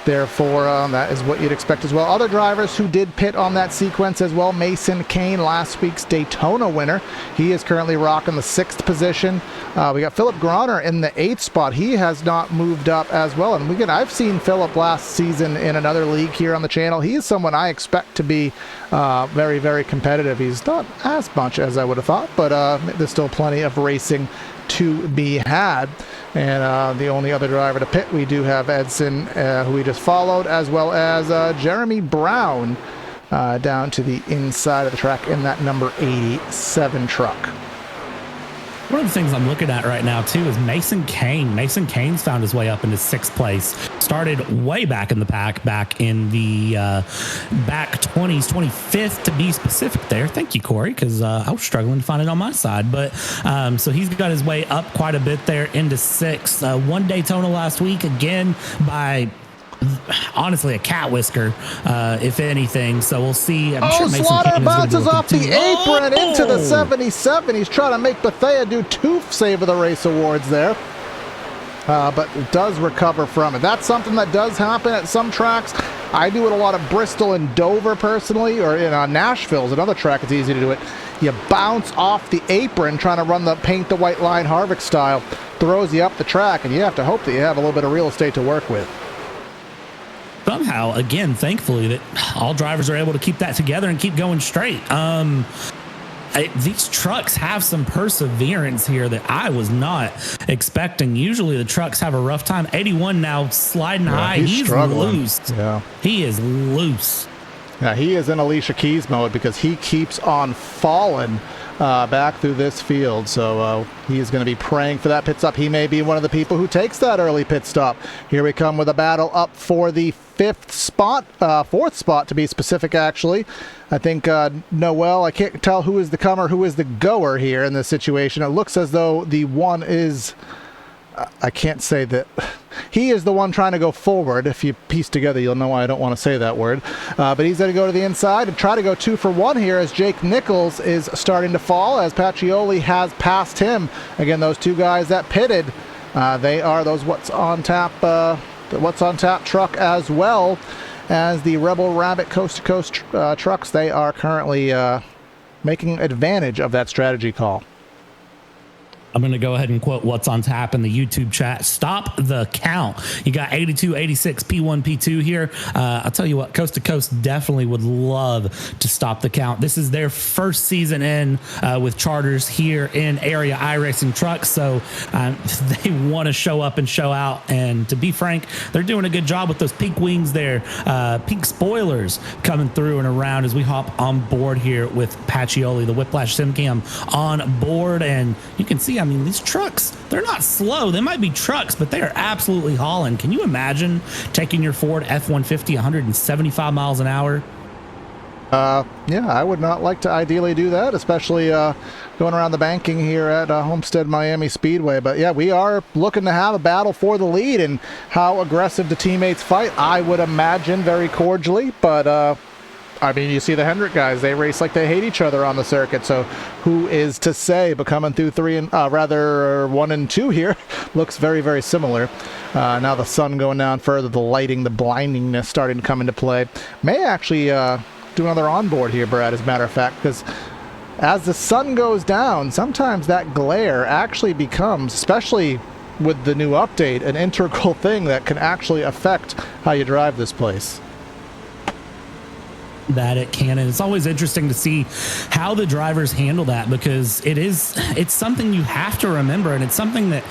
Therefore, that is what you'd expect as well. Other drivers who did pit on that sequence as well. Mason Kane, last week's Daytona winner. He is currently rocking the 6th position. We got Philip Groner in the 8th spot. He has not moved up as well. And I've seen Philip last season in another league here on the channel. He is someone I expect to be very, very competitive. He's not as much as I would have thought, but there's still plenty of racing to be had. And the only other driver to pit, we do have Edson, who we just followed, as well as Jeremy Brown down to the inside of the track in that number 87 truck. One of the things I'm looking at right now too is Mason Kane. Mason Kane's found his way up into 6th place. Started way back in the pack, back in the back 20s, 25th to be specific there. Thank you, Corey, because I was struggling to find it on my side. But so he's got his way up quite a bit there into 6th. One Daytona last week, again by honestly a cat whisker, if anything. So we'll see. I'm sure Mason Slaughter Kane is bounces off the apron into the Oh! 77. He's trying to make Bethea do 2 Save of the Race awards there. But does recover from it. That's something that does happen at some tracks. I do it a lot at Bristol and Dover personally, or in Nashville's another track. It's easy to do it. You bounce off the apron trying to run the paint the white line Harvick style, throws you up the track, and you have to hope that you have a little bit of real estate to work with. Somehow, again, thankfully, that all drivers are able to keep that together and keep going straight. These trucks have some perseverance here that I was not expecting. Usually the trucks have a rough time. 81 now sliding high. He's loose. Yeah. He is loose. Yeah, he is in Alicia Keys mode because he keeps on falling back through this field. So he is going to be praying for that pit stop. He may be one of the people who takes that early pit stop. Here we come with a battle up for the 5th spot, 4th spot to be specific, actually. I think Noel, I can't tell who is the comer, who is the goer here in this situation. It looks as though the one is, I can't say that. He is the one trying to go forward. If you piece together, you'll know why I don't want to say that word. But he's going to go to the inside and try to go 2 for 1 here as Jake Nichols is starting to fall, as Pacioli has passed him. Again, those 2 guys that pitted, they are those What's on Tap truck as well as the Rebel Rabbit Coast to Coast trucks. They are currently making advantage of that strategy call. I'm going to go ahead and quote What's on Tap in the YouTube chat. Stop the count. You got 82, 86, P1, P2 here. I'll tell you what, Coast to Coast definitely would love to stop the count. This is their first season in with charters here in area iRacing trucks. So they want to show up and show out. And to be frank, they're doing a good job with those pink wings there. Pink spoilers coming through and around as we hop on board here with Pacioli, the Whiplash SimCam on board. And you can see, I mean, these trucks, they're not slow. They might be trucks, but they are absolutely hauling. Can you imagine taking your Ford F-150 175 miles an hour? Yeah, I would not like to ideally do that, especially going around the banking here at Homestead Miami Speedway. But yeah, we are looking to have a battle for the lead, and how aggressive the teammates fight, I would imagine very cordially. But I mean, you see the Hendrick guys, they race like they hate each other on the circuit, so who is to say? But coming through 1 and 2 here looks very, very similar. Now the sun going down further, the lighting, the blindingness starting to come into play. May actually do another onboard here, Brad, as a matter of fact, because as the sun goes down, sometimes that glare actually becomes, especially with the new update, an integral thing that can actually affect how you drive this place. That it can, and it's always interesting to see how the drivers handle that, because it's something you have to remember, and it's something that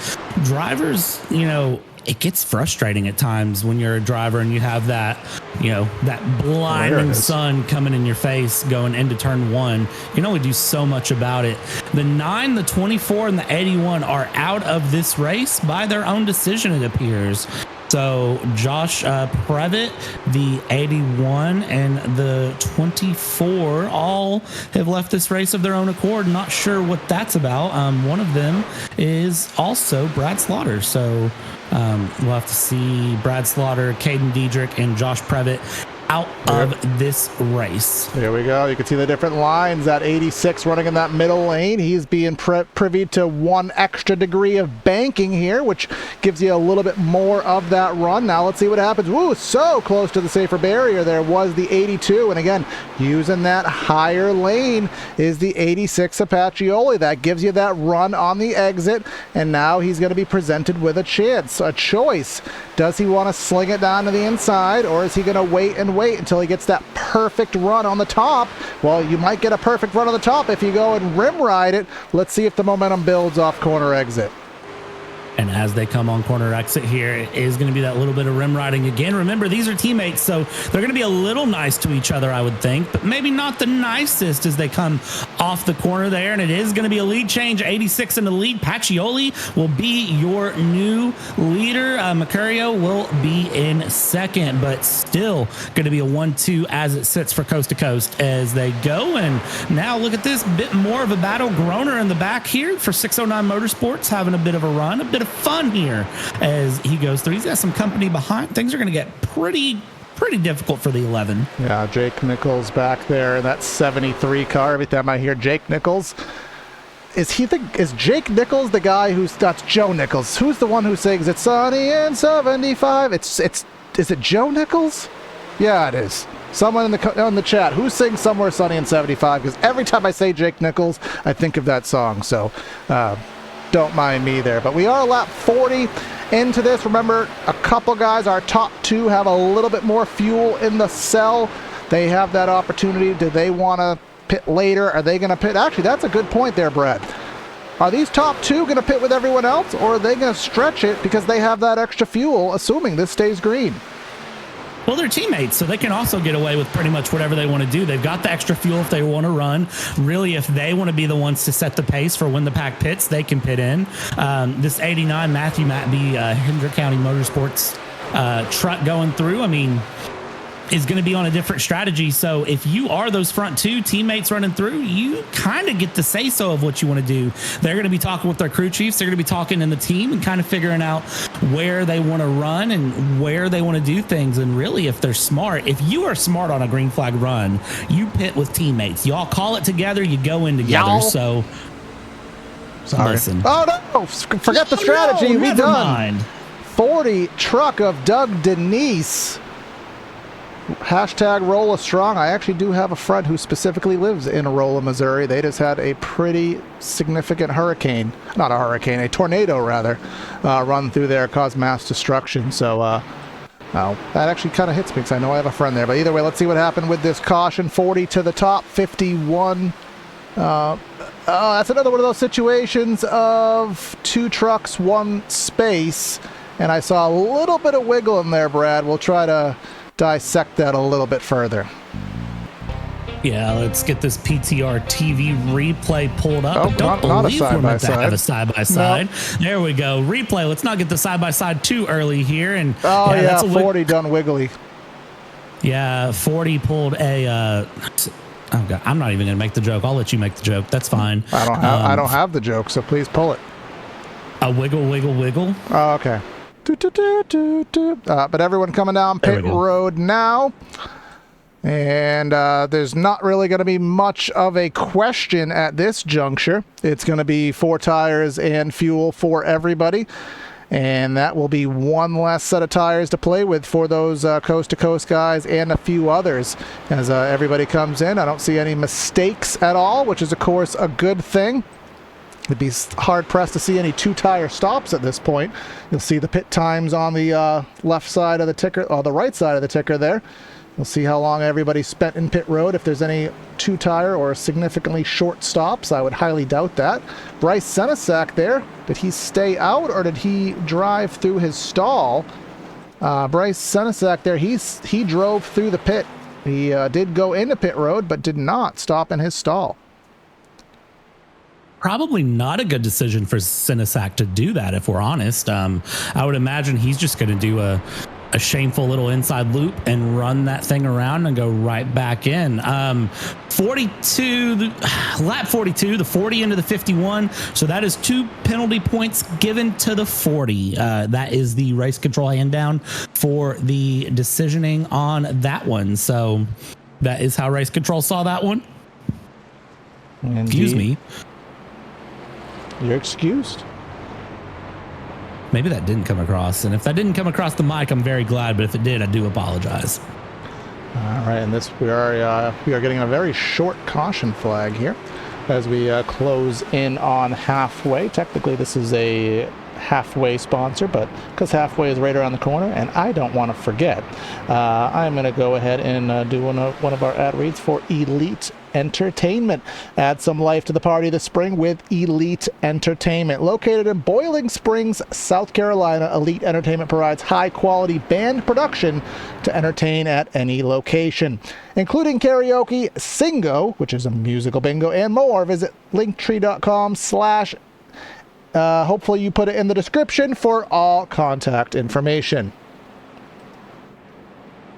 drivers, it gets frustrating at times when you're a driver and you have that, that blinding sun coming in your face going into turn 1. You can only do so much about it. The 9, the 24, and the 81 are out of this race by their own decision, it appears. So Josh Previtt, the 81, and the 24 all have left this race of their own accord. Not sure what that's about. One of them is also Brad Slaughter. So we'll have to see Brad Slaughter, Caden Diedrich, and Josh Previtt out of this race. There we go. You can see the different lines. That 86 running in that middle lane. He's being privy to 1 extra degree of banking here, which gives you a little bit more of that run. Now let's see what happens. Woo, so close to the safer barrier there was the 82. And again, using that higher lane is the 86 Apacheoli. That gives you that run on the exit. And now he's going to be presented with a chance, a choice. Does he want to sling it down to the inside, or is he going to wait until he gets that perfect run on the top? Well, you might get a perfect run on the top if you go and rim ride it. Let's see if the momentum builds off corner exit. And as they come on corner exit here, it is going to be that little bit of rim riding again. Remember, these are teammates, so they're going to be a little nice to each other, I would think, but maybe not the nicest as they come off the corner there. And it is going to be a lead change. 86 in the lead. Pacioli will be your new leader. Mercurio will be in second, but still going to be a 1-2 as it sits for Coast to Coast as they go. And now look at this, bit more of a battle. Groner in the back here for 609 Motorsports, having a bit of a run, a bit of fun here as he goes through. He's got some company behind. Things are going to get pretty difficult for the 11. Yeah, Jake Nichols back there in that 73 car. Every time I hear Jake Nichols, is Jake Nichols the guy that's Joe Nichols? Who's the one who sings "It's Sunny in 75"? Is it Joe Nichols? Yeah, it is. Someone in the chat, who sings "Somewhere Sunny in 75"? Because every time I say Jake Nichols, I think of that song. So don't mind me there. But we are lap 40 into this. Remember, a couple guys, our top two, have a little bit more fuel in the cell. They have that opportunity. Do they want to pit later? Are they going to pit? Actually, that's a good point there, Brad. Are these top two going to pit with everyone else, or are they going to stretch it because they have that extra fuel, assuming this stays green? Well, they're teammates, so they can also get away with pretty much whatever they want to do. They've got the extra fuel if they want to run. Really, if they want to be the ones to set the pace for when the pack pits, they can pit in. This 89 Matthew Matby Hendrick County Motorsports truck going through, I mean, is going to be on a different strategy. So if you are those front two teammates running through, you kind of get the say so of what you want to do. They're going to be talking with their crew chiefs. They're going to be talking in the team and kind of figuring out where they want to run and where they want to do things. And really, if they're smart, if you are smart on a green flag run, you pit with teammates. Y'all call it together. You go in together. Y'all. So sorry. Listen. Oh no! Forget the strategy. No, we never done. mind. 40 truck of Doug Denise. Hashtag Rolla Strong. I actually do have a friend who specifically lives in Rolla, Missouri. They just had a pretty significant a tornado rather, run through there, caused mass destruction. So that actually kind of hits me because I know I have a friend there. But either way, let's see what happened with this caution. 40 to the top, 51. That's another one of those situations of two trucks, one space. And I saw a little bit of wiggle in there, Brad. We'll try to dissect that a little bit further. Yeah, let's get this PTR TV replay pulled up. Oh, I don't not a believe we're meant to have a side-by-side. side-by-side. There we go. Replay. Let's not get the side-by-side too early here. And that's a 40 done wiggly. Yeah, 40 pulled a... oh, God, I'm not even going to make the joke. I'll let you make the joke. That's fine. I don't have the joke, so please pull it. A wiggle, wiggle, wiggle. Oh, okay. But everyone coming down pit road now. And there's not really going to be much of a question at this juncture. It's going to be 4 tires and fuel for everybody. And that will be one less set of tires to play with for those coast-to-coast guys and a few others. As everybody comes in, I don't see any mistakes at all, which is, of course, a good thing. It'd be hard-pressed to see any 2-tire stops at this point. You'll see the pit times on the left side of the ticker, or the right side of the ticker there. We'll see how long everybody spent in pit road. If there's any 2-tire or significantly short stops, I would highly doubt that. Bryce Senesac there, did he stay out or did he drive through his stall? Bryce Senesac there, he drove through the pit. He did go into pit road, but did not stop in his stall. Probably not a good decision for Senesac to do that, if we're honest. I would imagine he's just going to do a shameful little inside loop and run that thing around and go right back in. 42, lap 42, the 40 into the 51. So that is 2 penalty points given to the 40. That is the race control hand down for the decisioning on that one. So that is how race control saw that one. Indeed. Excuse me. You're excused. Maybe that didn't come across. And if that didn't come across the mic, I'm very glad. But if it did, I do apologize. All right, and this we are getting a very short caution flag here as we close in on halfway. Technically, this is a halfway sponsor, but because halfway is right around the corner and I don't want to forget, I'm going to go ahead and do one of our ad reads for Elite Entertainment. Add some life to the party this spring with Elite Entertainment. Located in Boiling Springs, South Carolina, Elite Entertainment provides high-quality band production to entertain at any location, including karaoke, singo, which is a musical bingo, and more. Visit linktree.com/ hopefully you put it in the description for all contact information.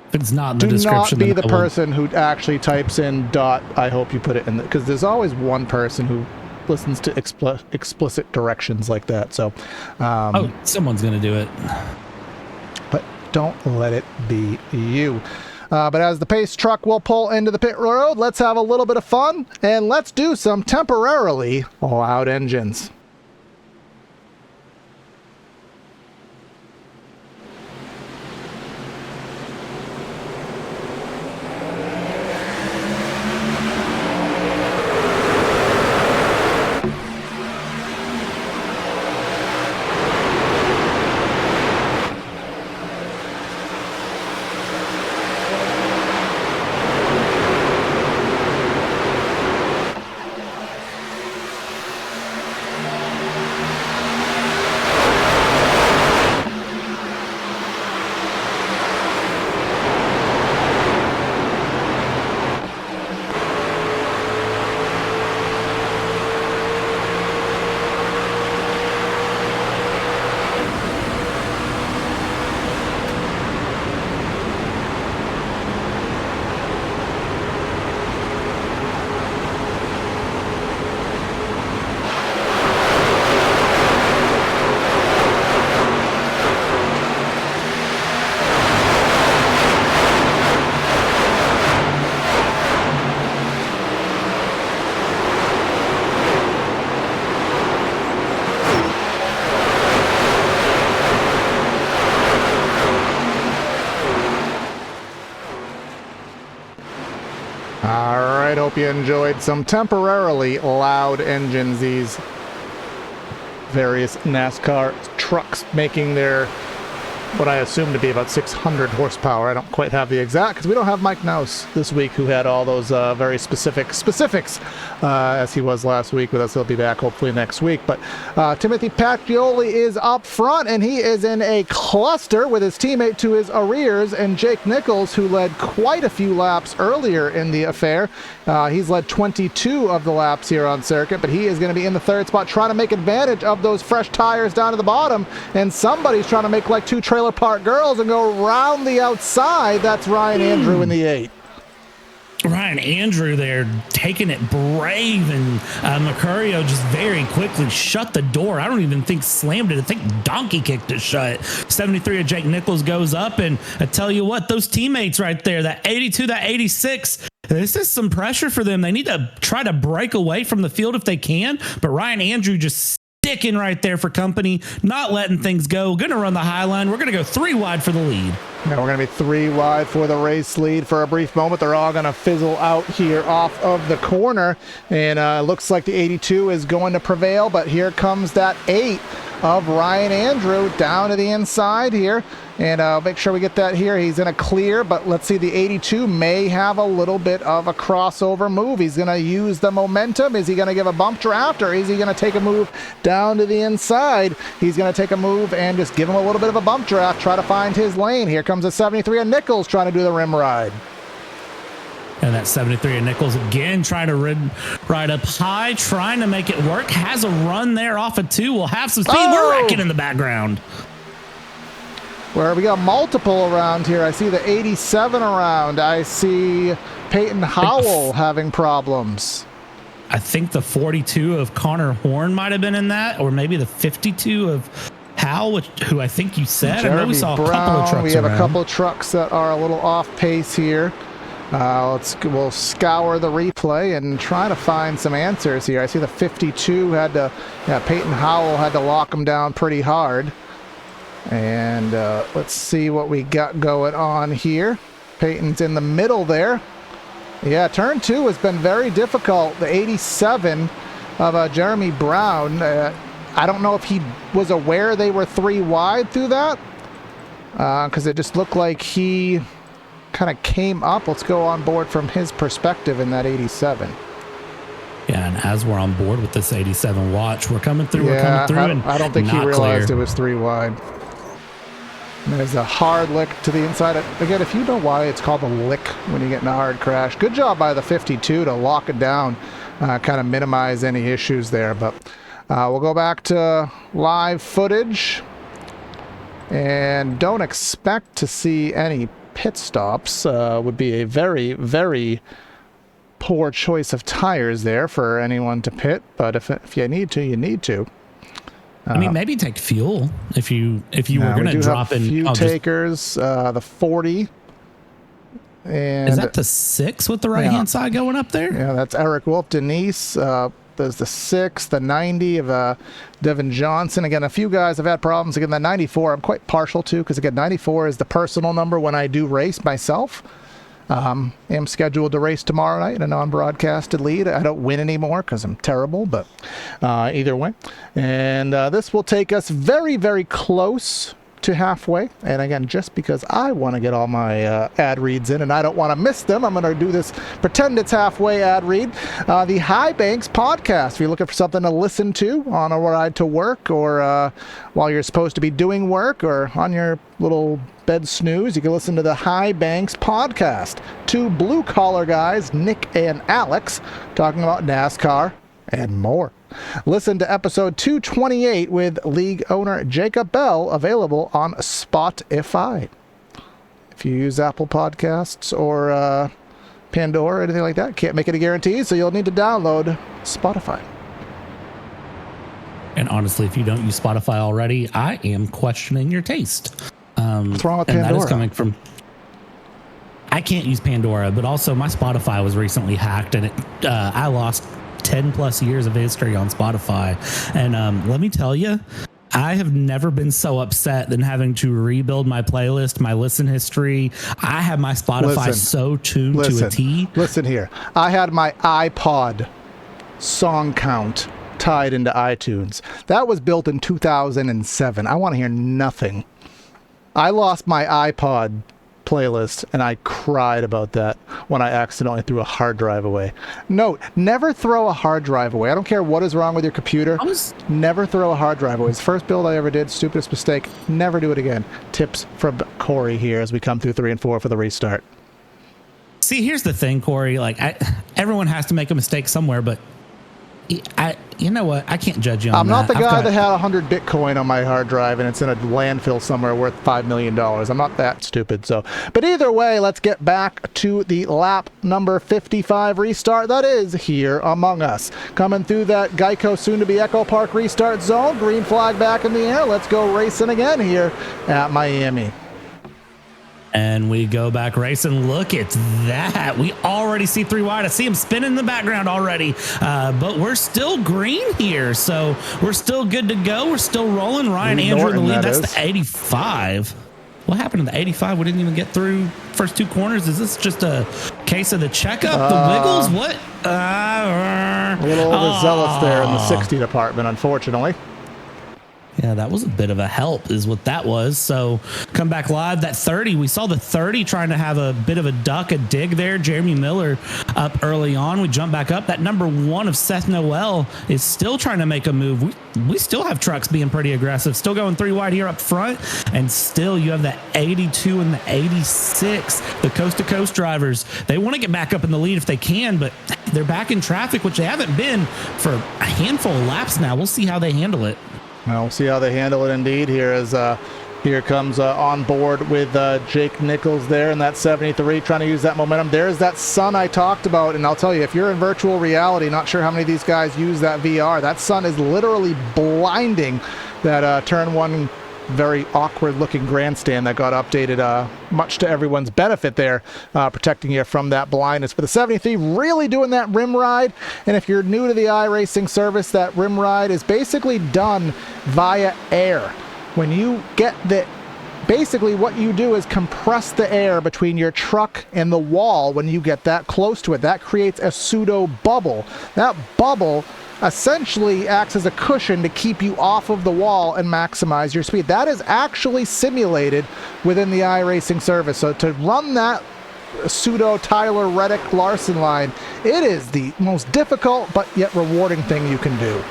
If it's not in the description, do not be the person who actually types in dot. I hope you put it in, because there's always one person who listens to explicit directions like that. So, someone's gonna do it. But don't let it be you. But as the pace truck will pull into the pit road, let's have a little bit of fun and let's do some temporarily loud engines. Alright, hope you enjoyed some temporarily loud engines. These various NASCAR trucks making their, what I assume to be about 600 horsepower. I don't quite have the exact, because we don't have Mike Nouse this week, who had all those very specifics as he was last week with us. He'll be back hopefully next week. But Timothy Pacioli is up front, and he is in a cluster with his teammate to his arrears, and Jake Nichols, who led quite a few laps earlier in the affair. He's led 22 of the laps here on circuit, but he is going to be in the third spot trying to make advantage of those fresh tires down to the bottom, and somebody's trying to make like two trailer park girls and go around the outside. That's Ryan Andrew in the 8. Ryan Andrew there taking it brave, and Mercurio just very quickly shut the door. I don't even think slammed it. I think donkey kicked it shut. 73 of Jake Nichols goes up, and I tell you what, those teammates right there, that 82, that 86, this is some pressure for them. They need to try to break away from the field if they can, but Ryan Andrew just sticking right there for company, not letting things go. Going to run the high line. We're going to go 3 wide for the lead. Now we're going to be 3 wide for the race lead for a brief moment. They're all going to fizzle out here off of the corner, and it looks like the 82 is going to prevail, but here comes that 8 of Ryan Andrew down to the inside here, and make sure we get that here. He's in a clear, but let's see, the 82 may have a little bit of a crossover move. He's going to use the momentum. Is he going to give a bump draft, or is he going to take a move down to the inside? He's going to take a move and just give him a little bit of a bump draft, try to find his lane. Here comes a 73 of Nichols trying to do the rim ride. And that 73 of Nichols again trying to ride up high, trying to make it work. Has a run there off of 2. We'll have some speed. We're wrecking in the background. Where we got multiple around here. I see the 87 around. I see Peyton Howell having problems. I think the 42 of Connor Horn might have been in that, or maybe the 52 of Howell, who I think you said. Jeremy I know we saw Brown. A couple of trucks. We have around. a couple of trucks that are a little off pace here. We'll scour the replay and try to find some answers here. I see the 52 had to, Peyton Howell had to lock him down pretty hard. And let's see what we got going on here. Peyton's in the middle there. Yeah, turn 2 has been very difficult. The 87 of Jeremy Brown. I don't know if he was aware they were 3 wide through that, because it just looked like he kind of came up. Let's go on board from his perspective in that 87. Yeah, and as we're on board with this 87 watch, we're coming through. And I don't think he realized clear. it was 3 wide. And there's a hard lick to the inside. Again, if you know why it's called a lick when you get in a hard crash, good job by the 52 to lock it down, kind of minimize any issues there. But we'll go back to live footage, and don't expect to see any pit stops. Would be a very, very poor choice of tires there for anyone to pit, but if you need to, you need to. I mean, maybe take fuel if you were going to drop in. Few takers, the 40. And is that the 6 with the right hand side going up there? Yeah, that's Eric Wolf. Denise, there's the 6, the 90 of Devin Johnson. Again, a few guys have had problems. Again, the 94 I'm quite partial to, because again, 94 is the personal number when I do race myself. Am scheduled to race tomorrow night in a non-broadcasted lead. I don't win anymore because I'm terrible, but either way. And this will take us very, very close to halfway. And again, just because I want to get all my ad reads in and I don't want to miss them, I'm going to do this, pretend it's halfway ad read. The High Banks podcast, if you're looking for something to listen to on a ride to work, or while you're supposed to be doing work, or on your little bed snooze, you can listen to the High Banks podcast. 2 blue-collar guys, Nick and Alex, talking about NASCAR and more. Listen to episode 228 with league owner Jacob Bell, available on Spotify. If you use Apple Podcasts or Pandora or anything like that, can't make any guarantees, so you'll need to download Spotify. And honestly, if you don't use Spotify already, I am questioning your taste. What's wrong with Pandora? And that is coming from... I can't use Pandora, but also my Spotify was recently hacked, and I lost 10 plus years of history on Spotify. And let me tell you, I have never been so upset than having to rebuild my playlist, my listen history. I have my Spotify so tuned to a T. Listen here. I had my iPod song count tied into iTunes. That was built in 2007. I want to hear nothing. I lost my iPod playlist, and I cried about that when I accidentally threw a hard drive away. Note, never throw a hard drive away. I don't care what is wrong with your computer. Never throw a hard drive away. It's the first build I ever did. Stupidest mistake. Never do it again. Tips from Corey here as we come through 3 and 4 for the restart. See, here's the thing, Corey. Like, everyone has to make a mistake somewhere, but you know what? I can't judge you on I'm not that. the guy that had 100 Bitcoin on my hard drive and it's in a landfill somewhere worth $5 million. I'm not that stupid. But either way, let's get back to the lap number 55 restart that is here among us. Coming through that Geico soon-to-be Echo Park restart zone. Green flag back in the air. Let's go racing again here at Miami. And we go back racing. Look at that. We already see 3 wide. I see him spinning in the background already. But we're still green here. So we're still good to go. We're still rolling. Ryan Andrew in the lead. That's the 85. What happened to the 85? We didn't even get through first 2 corners. Is this just a case of the checkup? The wiggles? What? A little overzealous there in the 60 department, unfortunately. Yeah, that was a bit of a help is what that was. So come back live. That 30, we saw the 30 trying to have a bit of a duck, a dig there. Jeremy Miller up early on. We jump back up. That number 1 of Seth Noel is still trying to make a move. We still have trucks being pretty aggressive. Still going 3 wide here up front. And still you have the 82 and the 86. The coast-to-coast drivers, they want to get back up in the lead if they can, but they're back in traffic, which they haven't been for a handful of laps now. We'll see how they handle it. Well, we'll see how they handle it indeed here as here comes on board with Jake Nichols there in that 73, trying to use that momentum. There's that sun I talked about, and I'll tell you, if you're in virtual reality, not sure how many of these guys use that VR, that sun is literally blinding that turn 1 very awkward looking grandstand that got updated, much to everyone's benefit there, protecting you from that blindness. But the 73 really doing that rim ride, and if you're new to the iRacing service, that rim ride is basically done via air. When you get basically what you do is compress the air between your truck and the wall when you get that close to it. That creates a pseudo bubble. That bubble essentially acts as a cushion to keep you off of the wall and maximize your speed. That is actually simulated within the iRacing service. So to run that pseudo Tyler Reddick Larson line, it is the most difficult but yet rewarding thing you can do.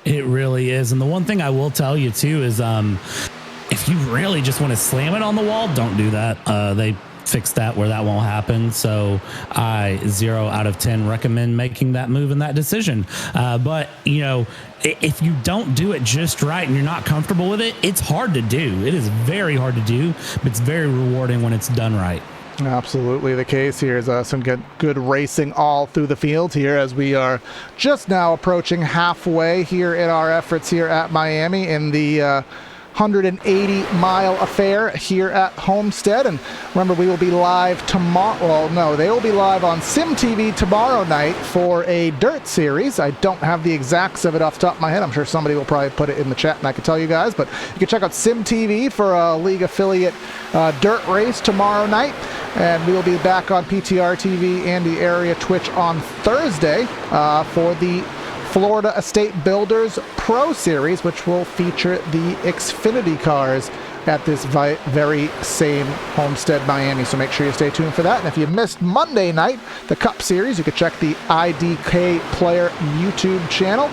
It really is. And the one thing I will tell you too is if you really just want to slam it on the wall, don't do that. They fix that where that won't happen. So I 0 out of 10 recommend making that move and that decision. But you know, if you don't do it just right and you're not comfortable with it, it's hard to do. It is very hard to do, but it's very rewarding when it's done right. Absolutely the case. Here's some good racing all through the field here as we are just now approaching halfway here in our efforts here at Miami in the 180-mile affair here at Homestead. And remember, we will be live tomorrow. Well, no, they will be live on Sim TV tomorrow night for a dirt series. I don't have the exacts of it off the top of my head. I'm sure somebody will probably put it in the chat and I can tell you guys. But you can check out Sim TV for a league affiliate dirt race tomorrow night. And we will be back on PTR TV and the area Twitch on Thursday for the Florida Estate Builders Pro Series, which will feature the Xfinity cars at this very same Homestead Miami. So make sure you stay tuned for that. And if you missed Monday night, the Cup Series, you can check the IDK Player YouTube channel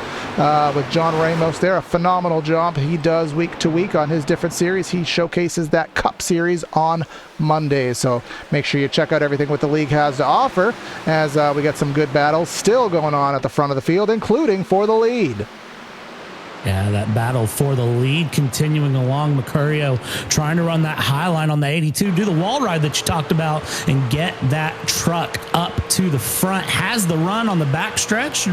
with John Ramos there. A phenomenal job he does week to week on his different series. He showcases that Cup Series on Mondays. So make sure you check out everything what the league has to offer as we got some good battles still going on at the front of the field, including for the lead. Yeah, that battle for the lead continuing along. Mercurio trying to run that high line on the 82, do the wall ride that you talked about, and get that truck up to the front. Has the run on the back stretch.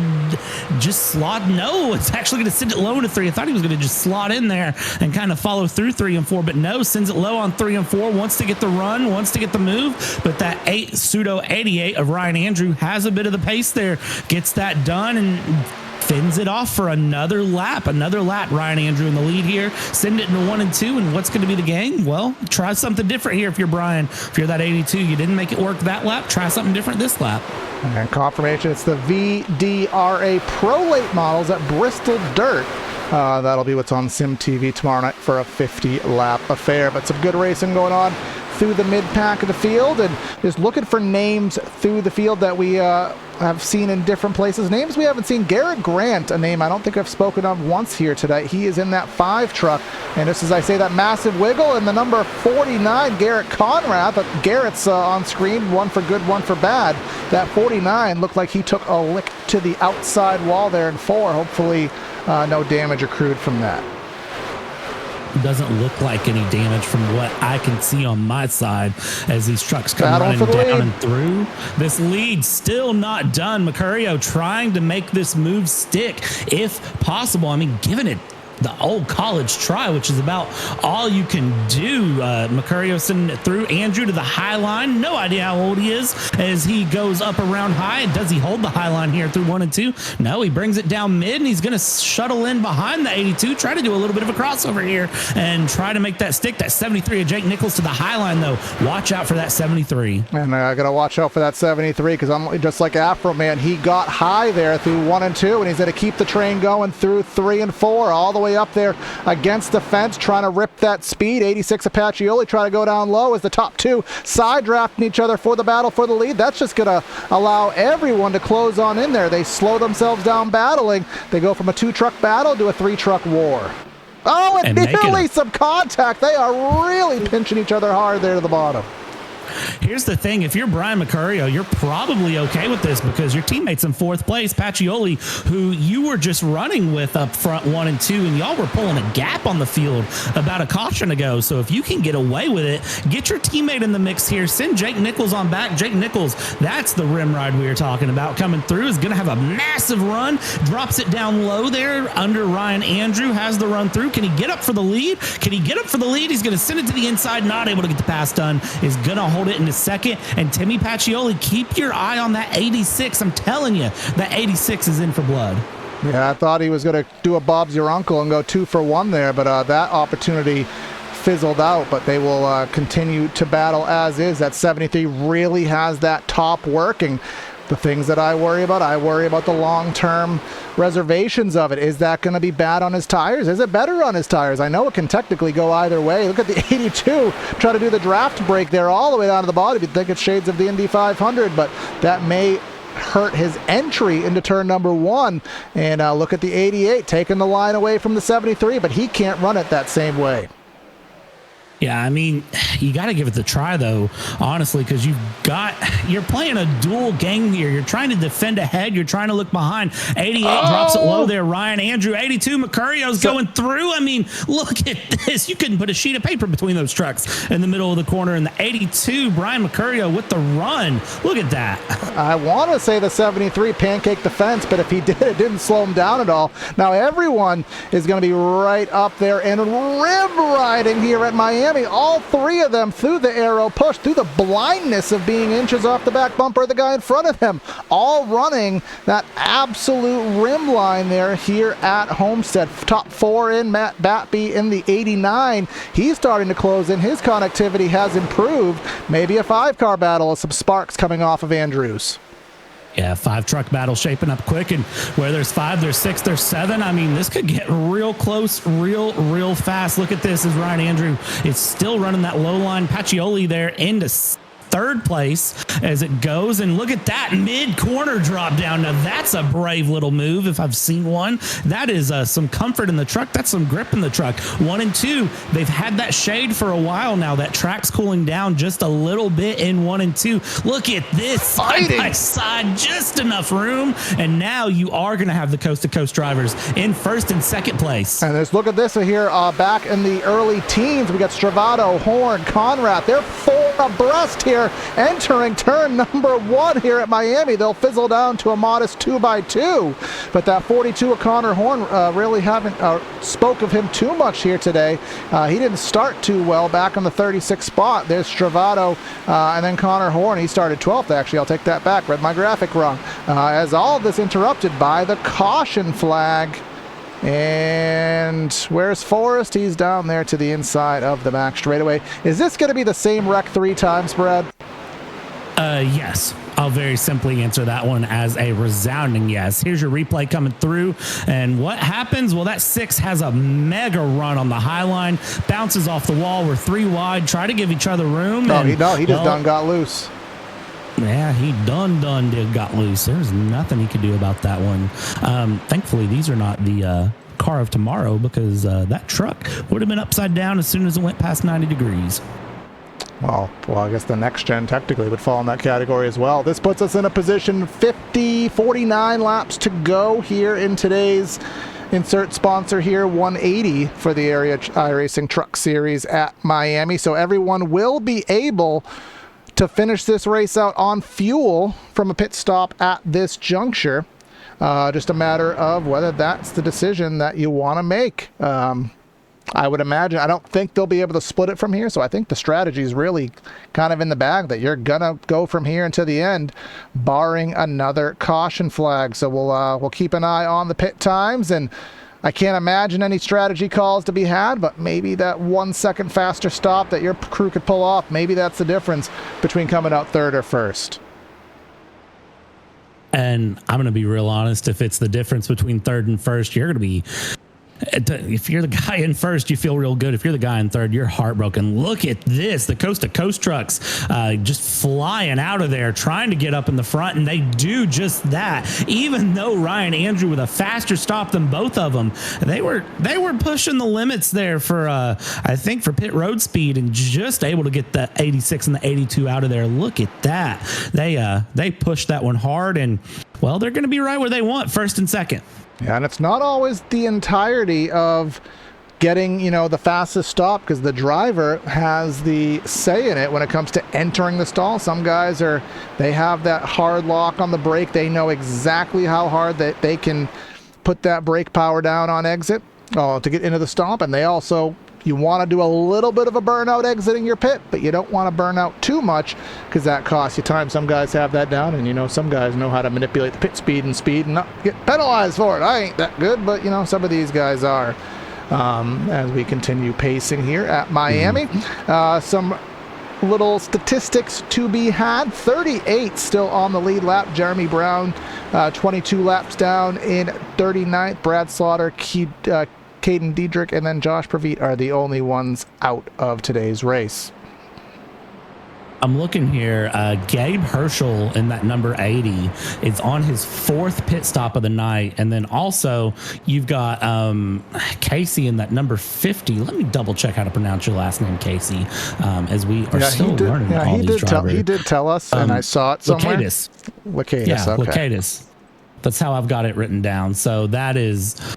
Just slot. No, it's actually going to send it low into 3. I thought he was going to just slot in there and kind of follow through 3 and 4, but no, sends it low on 3 and 4. Wants to get the run, wants to get the move, but that pseudo 88 of Ryan Andrew has a bit of the pace there. Gets that done and fins it off for another lap. Ryan Andrew in the lead here. Send it into 1 and 2. And what's going to be the game? Well, try something different here if you're Brian. If you're that 82, you didn't make it work that lap, try something different this lap. And confirmation, it's the VDRA Pro Late models at Bristol Dirt. That'll be what's on Sim TV tomorrow night for a 50-lap affair. But some good racing going on through the mid-pack of the field, and just looking for names through the field that we have seen in different places. Names we haven't seen. Garrett Grant, a name I don't think I've spoken of once here today. He is in that 5 truck, and just as I say, that massive wiggle, and the number 49, Garrett Conrad, but Garrett's on screen, one for good, one for bad. That 49 looked like he took a lick to the outside wall there in 4. Hopefully no damage accrued from that. Doesn't look like any damage from what I can see on my side as these trucks come running down and through. This lead still not done. Mercurio trying to make this move stick if possible. I mean, giving it the old college try, which is about all you can do. Mercurio sending it through. Andrew to the high line. No idea how old he is as he goes up around high. Does he hold the high line here through 1 and 2? No, he brings it down mid, and he's going to shuttle in behind the 82. Try to do a little bit of a crossover here and try to make that stick. That 73 of Jake Nichols to the high line, though. Watch out for that 73. And I got to watch out for that 73 because I'm just like Afro Man. He got high there through 1 and 2, and he's going to keep the train going through 3 and 4, all the way up there against the fence, trying to rip that speed. 86 Apacheoli trying to go down low as the top 2 side drafting each other for the battle for the lead. That's just going to allow everyone to close on in there. They slow themselves down battling. They go from a 2-truck battle to a 3-truck war. Oh, and nearly some contact. They are really pinching each other hard there to the bottom. Here's the thing. If you're Brian Mercurio, you're probably okay with this because your teammate's in 4th place, Pacioli, who you were just running with up front 1 and 2, and y'all were pulling a gap on the field about a caution ago. So if you can get away with it, get your teammate in the mix here. Send Jake Nichols on back. Jake Nichols, that's the rim ride we were talking about coming through, is going to have a massive run. Drops it down low there under Ryan Andrew. Has the run through. Can he get up for the lead? He's going to send it to the inside. Not able to get the pass done. Is going to hold it in a second. And Timmy Pacioli, keep your eye on that 86. I'm telling you, that 86 is in for blood. Yeah, I thought he was going to do a Bob's your uncle and go 2 for 1 there, but that opportunity fizzled out. But they will continue to battle as is. That 73 really has that top working. the things that I worry about the long-term reservations of it. Is that going to be bad on his tires? Is it better on his tires? I know it can technically go either way. Look at the 82, try to do the draft break there all the way down to the bottom. You'd think it's shades of the Indy 500, but that may hurt his entry into turn number 1. And look at the 88 taking the line away from the 73, but he can't run it that same way. Yeah, I mean, you got to give it the try, though, honestly, because you're playing a dual game here. You're trying to defend ahead. You're trying to look behind. 88 drops it low there. Ryan Andrew, 82, Mercurio's going through. I mean, look at this. You couldn't put a sheet of paper between those trucks in the middle of the corner. And the 82, Brian Mercurio with the run. Look at that. I want to say the 73 pancaked the fence, but if he did, it didn't slow him down at all. Now everyone is going to be right up there and rim riding here at Miami. All three of them through the arrow push, through the blindness of being inches off the back bumper of the guy in front of him, all running that absolute rim line there here at Homestead. Top 4 in, Matt Batby in the 89. He's starting to close in. His connectivity has improved. Maybe a 5-car battle with some sparks coming off of Andrews. Yeah, 5 truck battle shaping up quick, and where there's 5, there's 6, there's 7. I mean, this could get real close, real fast. Look at this as Ryan Andrew is still running that low line. Pacioli there into 3rd place as it goes, and look at that mid-corner drop down. Now that's a brave little move if I've seen one. That is some comfort in the truck. That's some grip in the truck. 1 and 2, they've had that shade for a while now. That track's cooling down just a little bit in 1 and 2. Look at this, side by side, just enough room, and now you are going to have the coast-to-coast drivers in 1st and 2nd place. And let's look at this here back in the early teens. We got Stravato, Horn, Conrad. They're 4 abreast here entering turn number 1 here at Miami. They'll fizzle down to a modest 2x2, but that 42 of Connor Horn really haven't spoke of him too much here today. He didn't start too well back on the 36th spot. There's Stravato and then Connor Horn. He started 12th, actually. I'll take that back. Read my graphic wrong. As all of this interrupted by the caution flag. And where's Forrest? He's down there to the inside of the back straightaway. Is this going to be the same wreck 3 times, Brad? Yes. I'll very simply answer that one as a resounding yes. Here's your replay coming through. And what happens? Well, that 6 has a mega run on the high line, bounces off the wall. We're 3 wide, try to give each other room. He just done got loose. Yeah, he done got loose. There's nothing he could do about that one. Thankfully, these are not the car of tomorrow, because that truck would have been upside down as soon as it went past 90 degrees. Well, I guess the next gen technically would fall in that category as well. This puts us in a position 49 laps to go here in today's insert sponsor here, 180 for the Area iRacing Truck Series at Miami. So everyone will be able to finish this race out on fuel from a pit stop at this juncture. Just a matter of whether that's the decision that you want to make. I would imagine, I don't think they'll be able to split it from here, so I think the strategy is really kind of in the bag that you're going to go from here until the end, barring another caution flag. So we'll keep an eye on the pit times, and I can't imagine any strategy calls to be had, but maybe that 1 second faster stop that your crew could pull off, maybe that's the difference between coming out 3rd or 1st. And I'm going to be real honest, if it's the difference between 3rd and 1st, you're going to be... If you're the guy in 1st, you feel real good. If you're the guy in 3rd, you're heartbroken. Look at this. The coast-to-coast trucks just flying out of there, trying to get up in the front, and they do just that. Even though Ryan Andrew with a faster stop than both of them, they were pushing the limits there for, I think, for pit road speed, and just able to get the 86 and the 82 out of there. Look at that. They pushed that one hard, and, well, they're going to be right where they want, 1st and 2nd. Yeah, and it's not always the entirety of getting, the fastest stop, because the driver has the say in it when it comes to entering the stall. Some guys they have that hard lock on the brake. They know exactly how hard that they can put that brake power down on exit to get into the stop. And they also, you want to do a little bit of a burnout exiting your pit, but you don't want to burn out too much, because that costs you time. Some guys have that down, and some guys know how to manipulate the pit speed and not get penalized for it. I ain't that good, but some of these guys are. As we continue pacing here at Miami, some little statistics to be had. 38 still on the lead lap. Jeremy Brown, 22 laps down in 39th. Brad Slaughter, Caden Diedrich, and then Josh Praveet are the only ones out of today's race. I'm looking here. Gabe Herschel in that number 80 is on his 4th pit stop of the night. And then also you've got Casey in that number 50. Let me double check how to pronounce your last name, Casey, as we are still learning all these drivers. He did tell us, and I saw it somewhere. Lacadis. Yeah, okay. Lacadis. That's how I've got it written down. So that is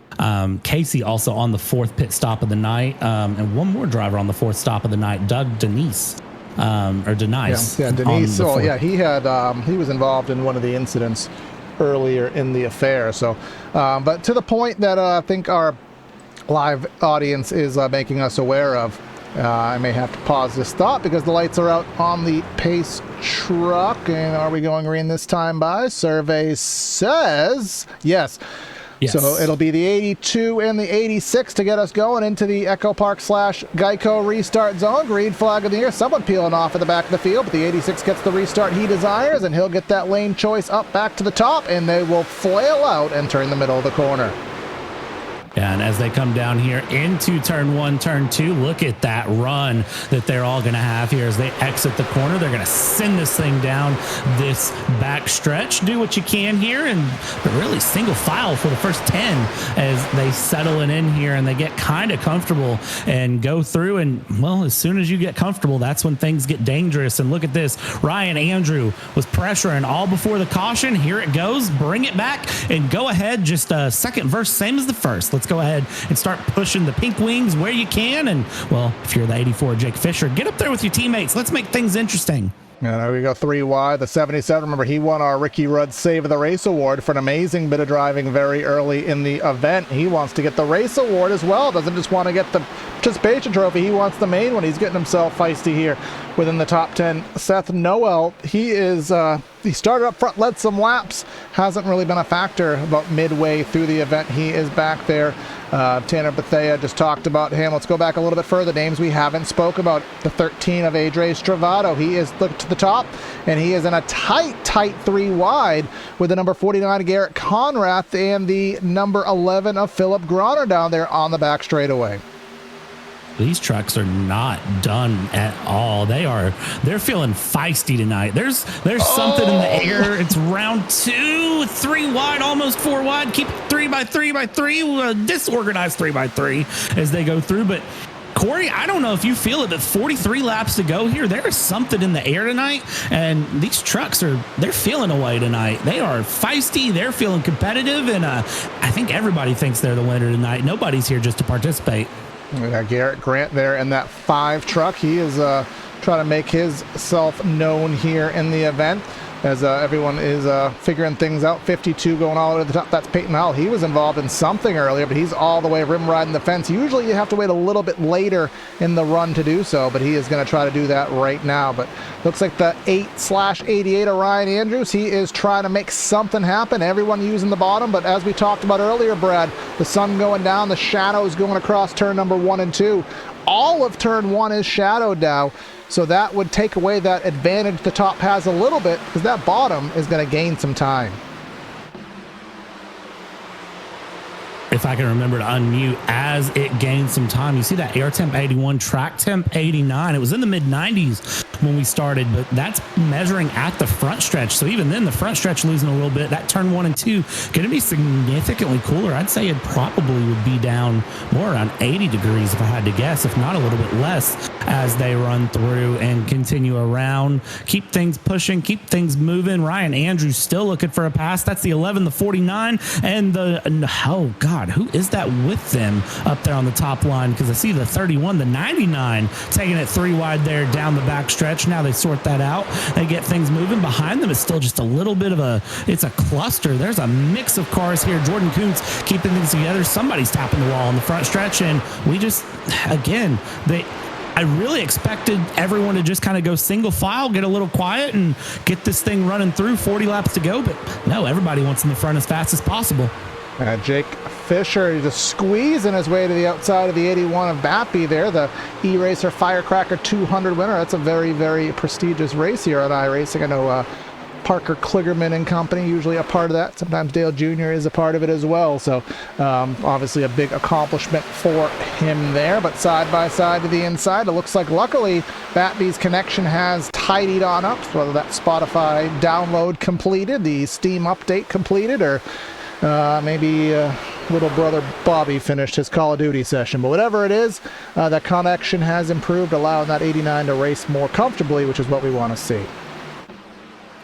Casey also on the 4th pit stop of the night. And one more driver on the 4th stop of the night, Doug Denise. Or Denise. Yeah, Denise. Oh, yeah, he was involved in one of the incidents earlier in the affair. So, but to the point that I think our live audience is making us aware of, I may have to pause this thought because the lights are out on the pace truck. And are we going green this time by? Survey says yes. Yes. So it'll be the 82 and the 86 to get us going into the Echo Park / Geico restart zone. Green flag of the year. Someone peeling off at the back of the field, but the 86 gets the restart he desires, and he'll get that lane choice up back to the top, and they will flail out and turn the middle of the corner. And as they come down here into turn 1, turn 2, look at that run that they're all going to have here as they exit the corner. They're going to send this thing down this back stretch. Do what you can here, and really single file for the first 10 as they settle it in here and they get kind of comfortable and go through. And, well, as soon as you get comfortable, that's when things get dangerous. And look at this. Ryan Andrew was pressuring all before the caution. Here it goes. Bring it back and go ahead. Just a second verse, same as the first. Let's go ahead and start pushing the pink wings where you can. And, well, if you're the 84 Jake Fisher, get up there with your teammates. Let's make things interesting. And there we go, 3 wide. The 77, remember, he won our Ricky Rudd Save of the Race Award for an amazing bit of driving very early in the event. He wants to get the race award as well. Doesn't just want to get the participation trophy. He wants the main one. He's getting himself feisty here within the top 10. Seth Noel, he started up front, led some laps. Hasn't really been a factor about midway through the event. He is back there. Tanner Bethea just talked about him. Let's go back a little bit further. Names we haven't spoke about. The 13 of Adre Stravato. He is looked to the top, and he is in a tight 3 wide with the number 49 Garrett Conrath and the number 11 of Philip Groner down there on the back straightaway. These trucks are not done at all. They're feeling feisty tonight. There's something in the air. It's round 2, 3 wide, almost 4 wide. Keep 3 by 3 by 3, disorganized 3 by 3 as they go through. But Corey, I don't know if you feel it, but 43 laps to go here. There is something in the air tonight, and these trucks they're feeling away tonight. They are feisty. They're feeling competitive, and I think everybody thinks they're the winner tonight. Nobody's here just to participate. We got Garrett Grant there in that 5 truck. He is trying to make himself known here in the event as everyone is figuring things out. 52 going all the way to the top. That's Peyton Howell. He was involved in something earlier, but he's all the way rim riding the fence. Usually you have to wait a little bit later in the run to do so, but he is going to try to do that right now. But looks like the 8/88 of Ryan Andrews, he is trying to make something happen. Everyone using the bottom, but as we talked about earlier, Brad, the sun going down, the shadows going across turn number 1 and 2. All of turn 1 is shadowed now. So that would take away that advantage the top has a little bit, because that bottom is going to gain some time. If I can remember to unmute as it gains some time. You see that air temp 81, track temp 89. It was in the mid 90s when we started, but that's measuring at the front stretch. So even then, the front stretch losing a little bit. That turn 1 and 2 going to be significantly cooler. I'd say it probably would be down more around 80 degrees if I had to guess, if not a little bit less, as they run through and continue around. Keep things pushing, keep things moving. Ryan Andrews still looking for a pass. That's the 11, the 49, and oh God, who is that with them up there on the top line? Because I see the 31, the 99 taking it 3 wide there down the back stretch. Now they sort that out. They get things moving. Behind them is still just a little bit of it's a cluster. There's a mix of cars here. Jordan Kuntz keeping things together. Somebody's tapping the wall on the front stretch, and we just, again, I really expected everyone to just kind of go single file, get a little quiet, and get this thing running through. 40 laps to go, but no, everybody wants in the front as fast as possible. Jake Fisher just squeezing his way to the outside of the 81 of Bappy there, the E-Racer Firecracker 200 winner. That's a very, very prestigious race here at iRacing. I know Parker Kligerman and company usually a part of that. Sometimes Dale Jr. is a part of it as well. So obviously a big accomplishment for him there. But side by side to the inside, it looks like luckily Bappy's connection has tidied on up. Whether that Spotify download completed, the Steam update completed, or maybe little brother Bobby finished his Call of Duty session. But whatever it is, that connection has improved, allowing that 89 to race more comfortably, which is what we want to see.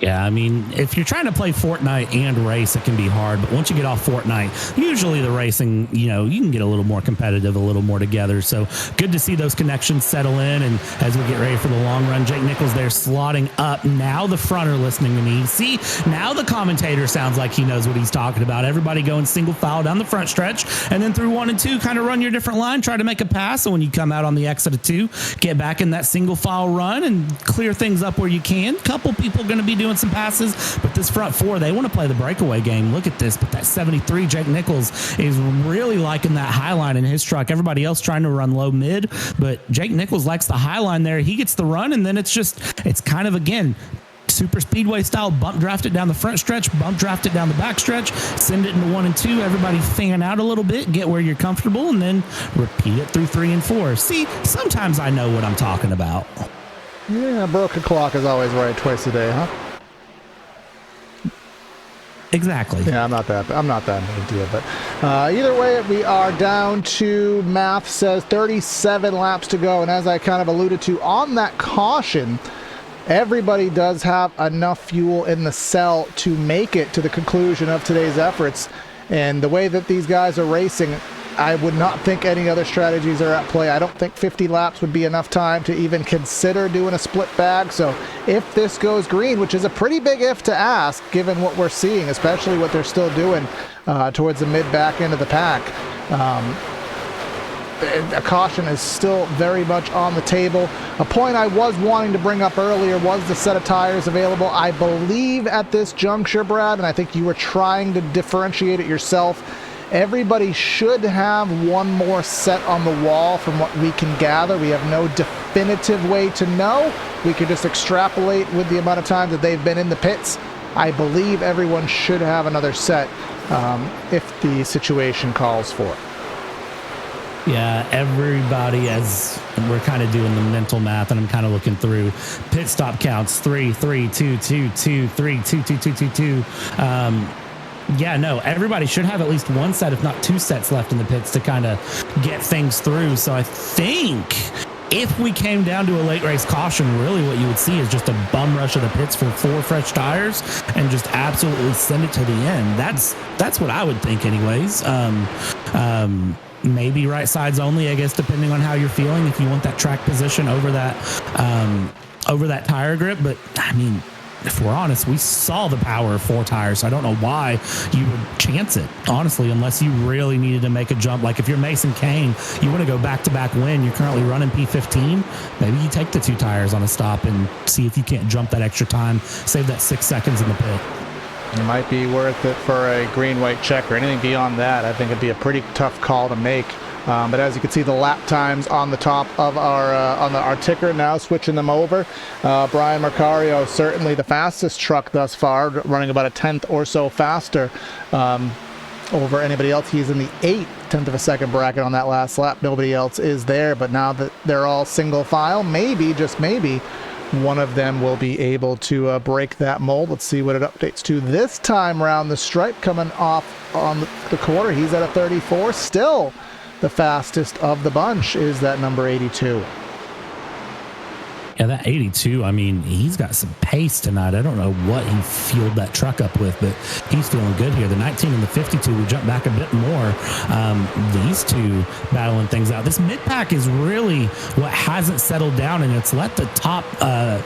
Yeah, I mean, if you're trying to play Fortnite and race, it can be hard. But once you get off Fortnite, usually the racing, you can get a little more competitive, a little more together. So good to see those connections settle in. And as we get ready for the long run, Jake Nichols there slotting up. Now the fronter listening to me. See, now the commentator sounds like he knows what he's talking about. Everybody going single file down the front stretch, and then through 1 and 2, kind of run your different line, try to make a pass. And when you come out on the exit of 2, get back in that single file run and clear things up where you can. Couple people going to be doing some passes, but this front 4, they want to play the breakaway game. Look at this, but that 73 Jake Nichols is really liking that high line in his truck. Everybody else trying to run low mid, but Jake Nichols likes the high line there. He gets the run, and then it's kind of, again, super speedway style, bump draft it down the front stretch, bump draft it down the back stretch, send it into 1 and 2, everybody fan out a little bit, get where you're comfortable, and then repeat it through 3 and 4. See, sometimes I know what I'm talking about. Yeah, broken clock is always right twice a day, huh? Exactly. Yeah, I'm not that big deal, but either way, we are down to, math says 37 laps to go, and as I kind of alluded to on that caution, everybody does have enough fuel in the cell to make it to the conclusion of today's efforts, and the way that these guys are racing, I would not think any other strategies are at play. I don't think 50 laps would be enough time to even consider doing a split bag. So if this goes green, which is a pretty big if to ask, given what we're seeing, especially what they're still doing towards the mid-back end of the pack, a caution is still very much on the table. A point I was wanting to bring up earlier was the set of tires available. I believe at this juncture, Brad, and I think you were trying to differentiate it yourself, everybody should have one more set on the wall from what we can gather. We have no definitive way to know. We could just extrapolate with the amount of time that they've been in the pits. I believe everyone should have another set if the situation calls for it. Yeah, everybody, as we're kind of doing the mental math, and I'm kind of looking through pit stop counts, 3, 3, 2, 2, 2, 3, 2, 2, 2, 2, 2. Yeah, no, everybody should have at least one set, if not 2 sets left in the pits to kind of get things through. So I think if we came down to a late race caution, really what you would see is just a bum rush of the pits for 4 fresh tires and just absolutely send it to the end. That's what I would think anyways. Maybe right sides only, I guess, depending on how you're feeling, if you want that track position over that tire grip. But I mean, if we're honest, we saw the power of 4 tires. So I don't know why you would chance it, honestly, unless you really needed to make a jump. Like if you're Mason Kane, you want to go back-to-back win, you're currently running P15, maybe you take the 2 tires on a stop and see if you can't jump that extra time, save that 6 seconds in the pit. It might be worth it for a green-white check or anything beyond that. I think it'd be a pretty tough call to make. But as you can see, the lap times on the top of our ticker now, switching them over. Brian Mercario, certainly the fastest truck thus far, running about a 10th or so faster over anybody else. He's in the 1/8 of a second bracket on that last lap. Nobody else is there, but now that they're all single file, maybe, just maybe, one of them will be able to break that mold. Let's see what it updates to this time around. The stripe coming off on the quarter. He's at a 34. Still the fastest of the bunch is that number 82. Yeah, that 82, I mean, he's got some pace tonight. I don't know what he fueled that truck up with, but he's feeling good here. The 19 and the 52, we jump back a bit more. These two battling things out. This mid-pack is really what hasn't settled down, and it's let the top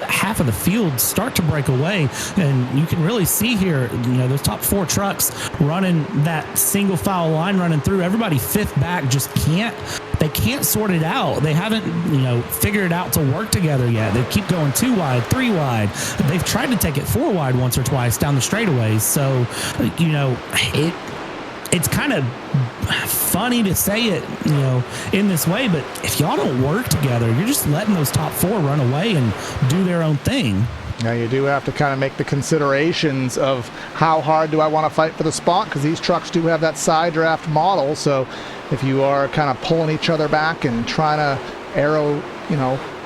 half of the field start to break away. And you can really see here, those top 4 trucks running that single file line running through. Everybody 5th back just can't sort it out. They haven't, figured it out to work together yet. They keep going 2 wide, 3 wide. They've tried to take it 4 wide once or twice down the straightaways. So, it's kind of funny to say it, in this way, but if y'all don't work together, you're just letting those top four run away and do their own thing. Now you do have to kind of make the considerations of how hard do I want to fight for the spot, because these trucks do have that side draft model. So if you are kind of pulling each other back and trying to arrow,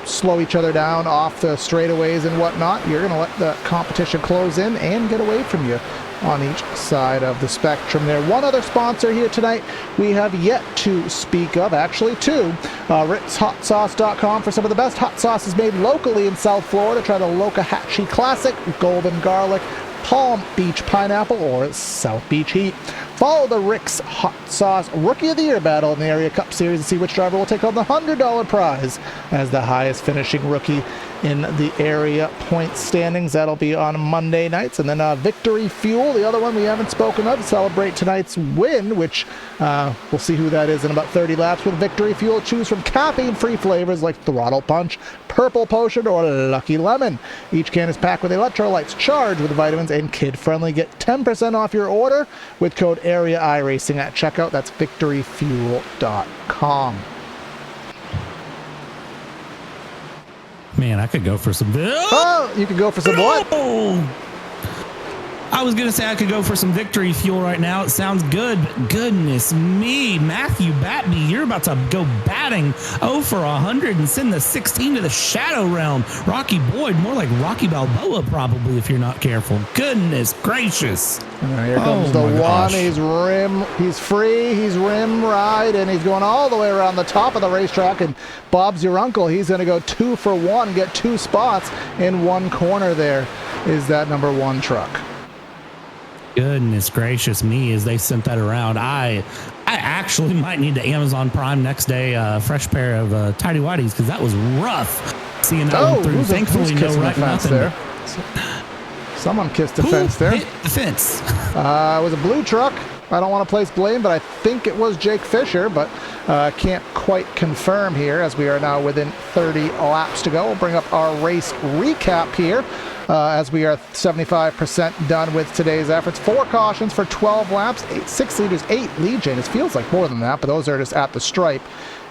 slow each other down off the straightaways and whatnot, you're going to let the competition close in and get away from you on each side of the spectrum there. One other sponsor here tonight we have yet to speak of, actually two. RitzHotSauce.com for some of the best hot sauces made locally in South Florida. Try the Lokahatchee Classic, Golden Garlic, Palm Beach Pineapple, or South Beach Heat. Follow the Rick's Hot Sauce Rookie of the Year battle in the Area Cup Series and see which driver will take home the $100 prize as the highest finishing rookie in the area point standings. That'll be on Monday nights. And then Victory Fuel, the other one we haven't spoken of, to celebrate tonight's win, which we'll see who that is in about 30 laps. With Victory Fuel, choose from caffeine-free flavors like Throttle Punch, Purple Potion, or Lucky Lemon. Each can is packed with electrolytes charged with vitamins and kid-friendly. Get 10% off your order with code Area iRacing at checkout. That's victoryfuel.com. Man, I could go for some. Oh, you could go for some what? I was going to say I could go for some Victory Fuel right now. It sounds good, but goodness me, Matthew Batby, you're about to go batting 0 for 100 and send the 16 to the Shadow Realm. Rocky Boyd, more like Rocky Balboa probably if you're not careful. Goodness gracious. Here comes the one. Gosh. He's free, he's rim ride, and he's going all the way around the top of the racetrack. And Bob's your uncle. He's going to go 2 for 1, get 2 spots in one corner. There is that number 1 truck. Goodness gracious me, as they sent that around. I actually might need to Amazon Prime next day a fresh pair of tidy whities, because that was rough seeing that one through. Thankfully no wreck, nothing there. Someone kissed the fence there. Hit the fence? It was a blue truck. I don't want to place blame, but I think it was Jake Fisher, but can't quite confirm here as we are now within 30 laps to go. We'll bring up our race recap here as we are 75% done with today's efforts. 4 cautions for 12 laps, 6 leaders, 8 lead changes. Feels like more than that, but those are just at the stripe.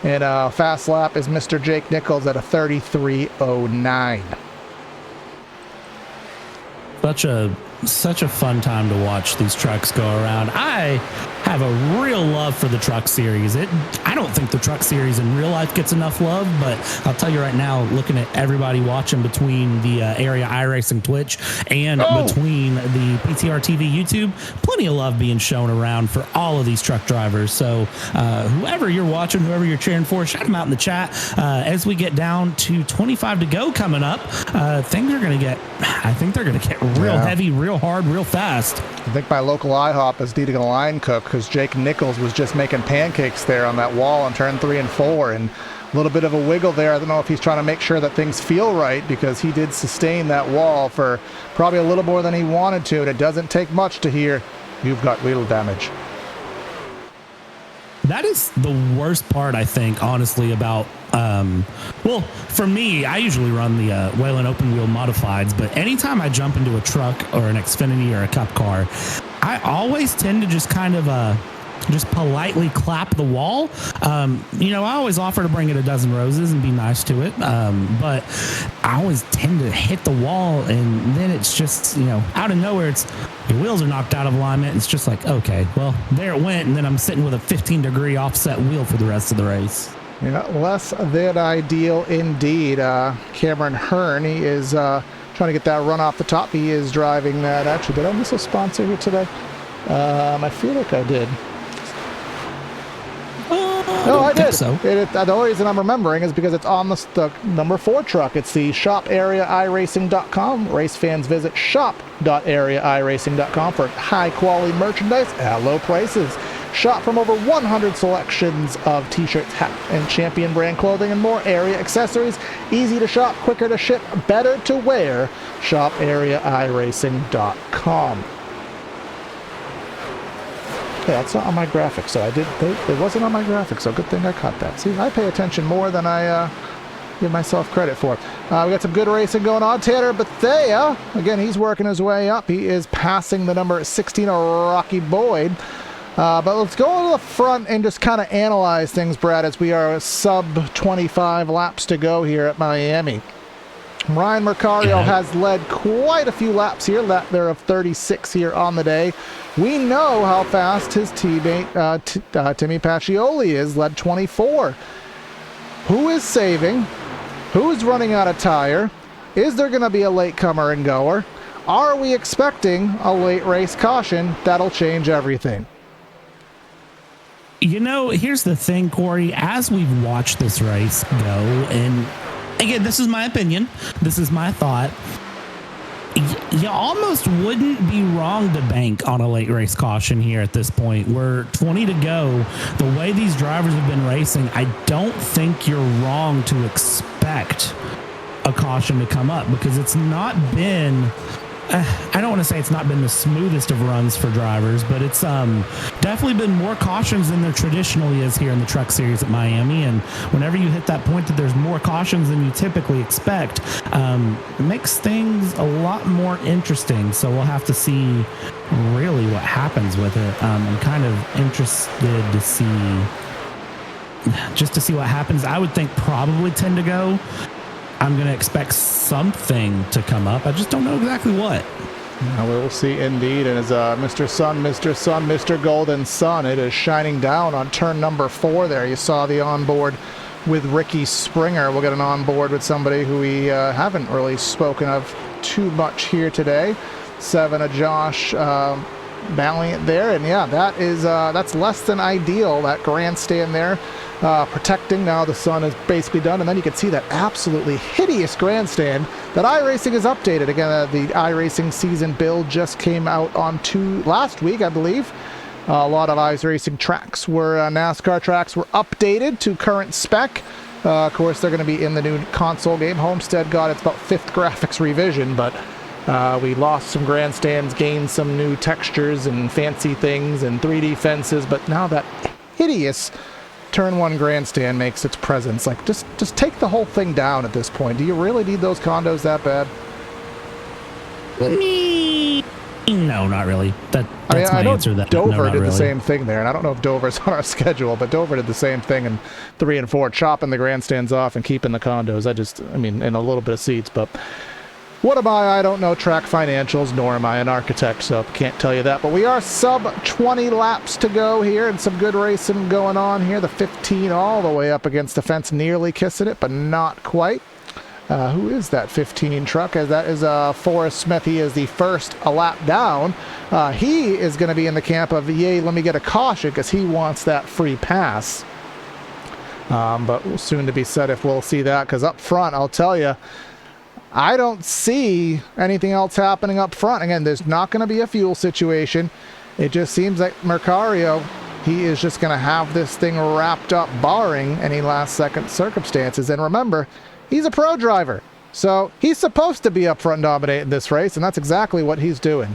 And fast lap is Mr. Jake Nichols at a 33.09. Such a fun time to watch these trucks go around. I have a real love for the truck series. I don't think the truck series in real life gets enough love, but I'll tell you right now, looking at everybody watching between the Area iRacing Twitch and between the PTR TV YouTube, plenty of love being shown around for all of these truck drivers. So whoever you're watching, whoever you're cheering for, shout them out in the chat. As we get down to 25 to go coming up, things are going to get, I think they're going to get real heavy, real hard, real fast. I think my local IHOP is needing a line cook because Jake Nichols was just making pancakes there on that wall on turn 3 and 4, and a little bit of a wiggle there. I don't know if he's trying to make sure that things feel right, because he did sustain that wall for probably a little more than he wanted to, and it doesn't take much to hear, "You've got wheel damage." That is the worst part, I think, honestly, about, well, for me, I usually run the Whelen open wheel modifieds, but anytime I jump into a truck or an Xfinity or a Cup car, I always tend to just kind of just politely clap the wall. I always offer to bring it a dozen roses and be nice to it, but I always tend to hit the wall, and then it's just, out of nowhere, your wheels are knocked out of alignment. It's just like, okay, well, there it went, and then I'm sitting with a 15-degree offset wheel for the rest of the race. Yeah, less than ideal indeed. Cameron Hearn, he is trying to get that run off the top. He is driving that. Actually, did I miss a sponsor here today? I feel like I did. No, I did. So. The only reason I'm remembering is because it's on the number 4 truck. It's the shop.areairacing.com. Race fans visit shop.areairacing.com for high-quality merchandise at low prices. Shop from over 100 selections of t-shirts, hats, and champion brand clothing and more area accessories. Easy to shop, quicker to ship, better to wear. Shop.areairacing.com. Okay, that's not on my graphics, so it wasn't on my graphics, so good thing I caught that. See, I pay attention more than I give myself credit for. We got some good racing going on. Tanner Bethea, again, he's working his way up. He is passing the number 16 of Rocky Boyd. But let's go to the front and just kind of analyze things, Brad, as we are sub 25 laps to go here at Miami. Ryan Mercario has led quite a few laps here, lap there of 36 here on the day. We know how fast his teammate Timmy Pacioli is, led 24. Who is saving? Who's running out of tire? Is there going to be a latecomer and goer? Are we expecting a late race caution that'll change everything? You know, here's the thing, Corey. As we've watched this race go, and again, this is my opinion, this is my thought, you almost wouldn't be wrong to bank on a late race caution here at this point. We're 20 to go. The way these drivers have been racing, I don't think you're wrong to expect a caution to come up, because it's not been, I don't want to say it's not been the smoothest of runs for drivers, but it's definitely been more cautions than there traditionally is here in the Truck Series at Miami. And whenever you hit that point that there's more cautions than you typically expect, it makes things a lot more interesting. So we'll have to see really what happens with it. I'm kind of interested to see what happens. I would think probably 10 to go. I'm going to expect something to come up. I just don't know exactly what. We'll see indeed. And as Mr. Golden Sun, it is shining down on turn number 4 there. You saw the onboard with Ricky Springer. We'll get an onboard with somebody who we haven't really spoken of too much here today. 7 of Josh Valiant there. And yeah, that's less than ideal, that grandstand there. Protecting. Now the sun is basically done, and then you can see that absolutely hideous grandstand that iRacing has updated. Again, the iRacing season build just came out on last week, I believe. A lot of iRacing tracks NASCAR tracks were updated to current spec. Of course, they're going to be in the new console game. Homestead got its about 5th graphics revision, but we lost some grandstands, gained some new textures and fancy things and 3D fences, but now that hideous Turn 1 grandstand makes its presence. Like, just take the whole thing down at this point. Do you really need those condos that bad? No, not really. That's my answer. That Dover did really. The same thing there, and I don't know if Dover's on our schedule, but Dover did the same thing in 3 and 4, chopping the grandstands off and keeping the condos. And a little bit of seats, but what am I? I don't know track financials, nor am I an architect, so can't tell you that. But we are sub 20 laps to go here, and some good racing going on here. The 15 all the way up against the fence, nearly kissing it, but not quite. Who is that 15 truck? As that is Forrest Smith. He is the first a lap down. He is going to be in the camp of, yay, let me get a caution, because he wants that free pass. But soon to be said if we'll see that, because up front, I'll tell you, I don't see anything else happening up front. Again, there's not going to be a fuel situation. It just seems like Mercario, he is just going to have this thing wrapped up, barring any last-second circumstances. And remember, he's a pro driver, so he's supposed to be up front dominating this race, and that's exactly what he's doing.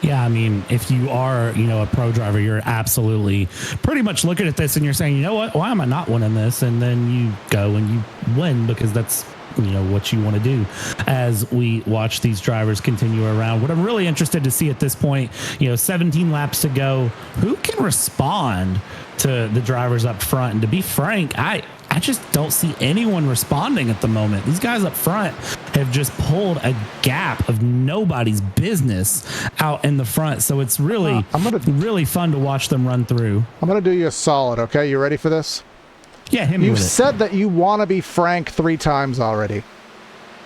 Yeah, I mean, if you are, a pro driver, you're absolutely pretty much looking at this and you're saying, you know what, why am I not winning this? And then you go and you win, because that's what you want to do as we watch these drivers continue around. What I'm really interested to see at this point, 17 laps to go, who can respond to the drivers up front? And to be frank, I just don't see anyone responding at the moment. These guys up front have just pulled a gap of nobody's business out in the front. So it's really fun to watch them run through. I'm going to do you a solid, okay? You ready for this? Yeah, hit me with it. You've said that you want to be frank 3 times already.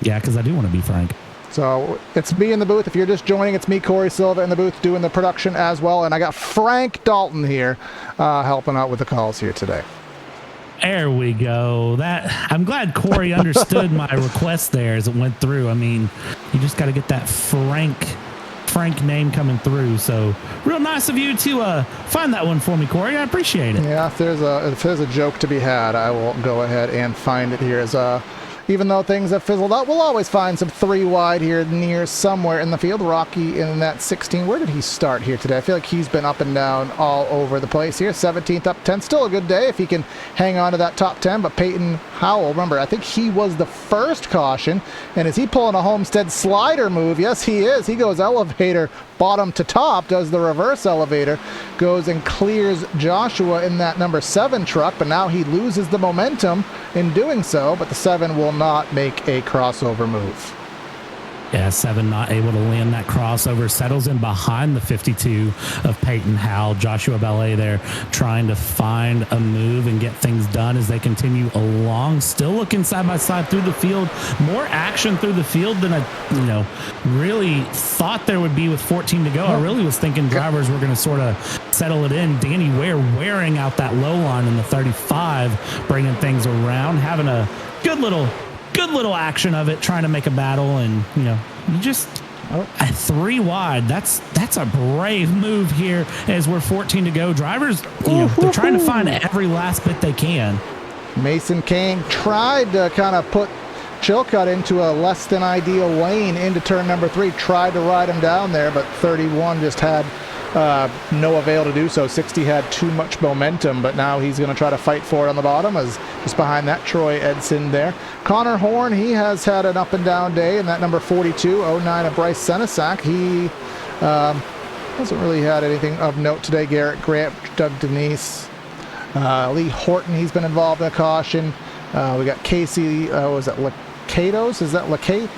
Yeah, because I do want to be frank. So it's me in the booth. If you're just joining, it's me, Corey Silva, in the booth doing the production as well. And I got Frank Dalton here helping out with the calls here today. There we go. I'm glad Corey understood my request there as it went through. I mean, you just got to get that Frank name coming through. So real nice of you to find that one for me, Corey. I appreciate it. Yeah, if there's a joke to be had, I will go ahead and find it here. As even though things have fizzled out, we'll always find some 3 wide here near somewhere in the field. Rocky in that 16. Where did he start here today? I feel like he's been up and down all over the place here. 17th up 10. Still a good day if he can hang on to that top 10. But Peyton Howell, remember, I think he was the first caution. And is he pulling a Homestead slider move? Yes, he is. He goes elevator bottom to top, does the reverse elevator, goes and clears Joshua in that number 7 truck, but now he loses the momentum in doing so, but the 7 will not make a crossover move. Yeah, 7 not able to land that crossover, settles in behind the 52 of Peyton Howell. Joshua Ballet there trying to find a move and get things done as they continue along. Still looking side by side through the field. More action through the field than I really thought there would be with 14 to go. I really was thinking drivers were going to sort of settle it in. Danny Ware wearing out that low line in the 35, bringing things around, having a good little action of it, trying to make a battle, and you just at 3 wide. That's a brave move here as we're 14 to go. Drivers, they're trying to find every last bit they can. Mason Kane tried to kind of put Chilcutt into a less than ideal lane into turn number 3. Tried to ride him down there, but 31 just had no avail to do so. 60 had too much momentum, but now he's going to try to fight for it on the bottom, as just behind that Troy Edson there. Connor Horn, he has had an up and down day, and that number 42, 09 of Bryce Senesac, he hasn't really had anything of note today. Garrett Grant, Doug Denise, Lee Horton, he's been involved in a caution. We got Casey, was it Lacatos? Is that Lacate?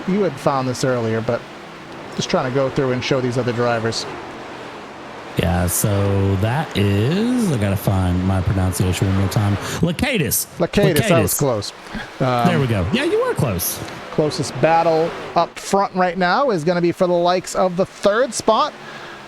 You had found this earlier, but just trying to go through and show these other drivers. Yeah, so that is, I got to find my pronunciation one more time. Lacatus, that was close. There we go. Yeah, you were close. Closest battle up front right now is going to be for the likes of the 3rd spot,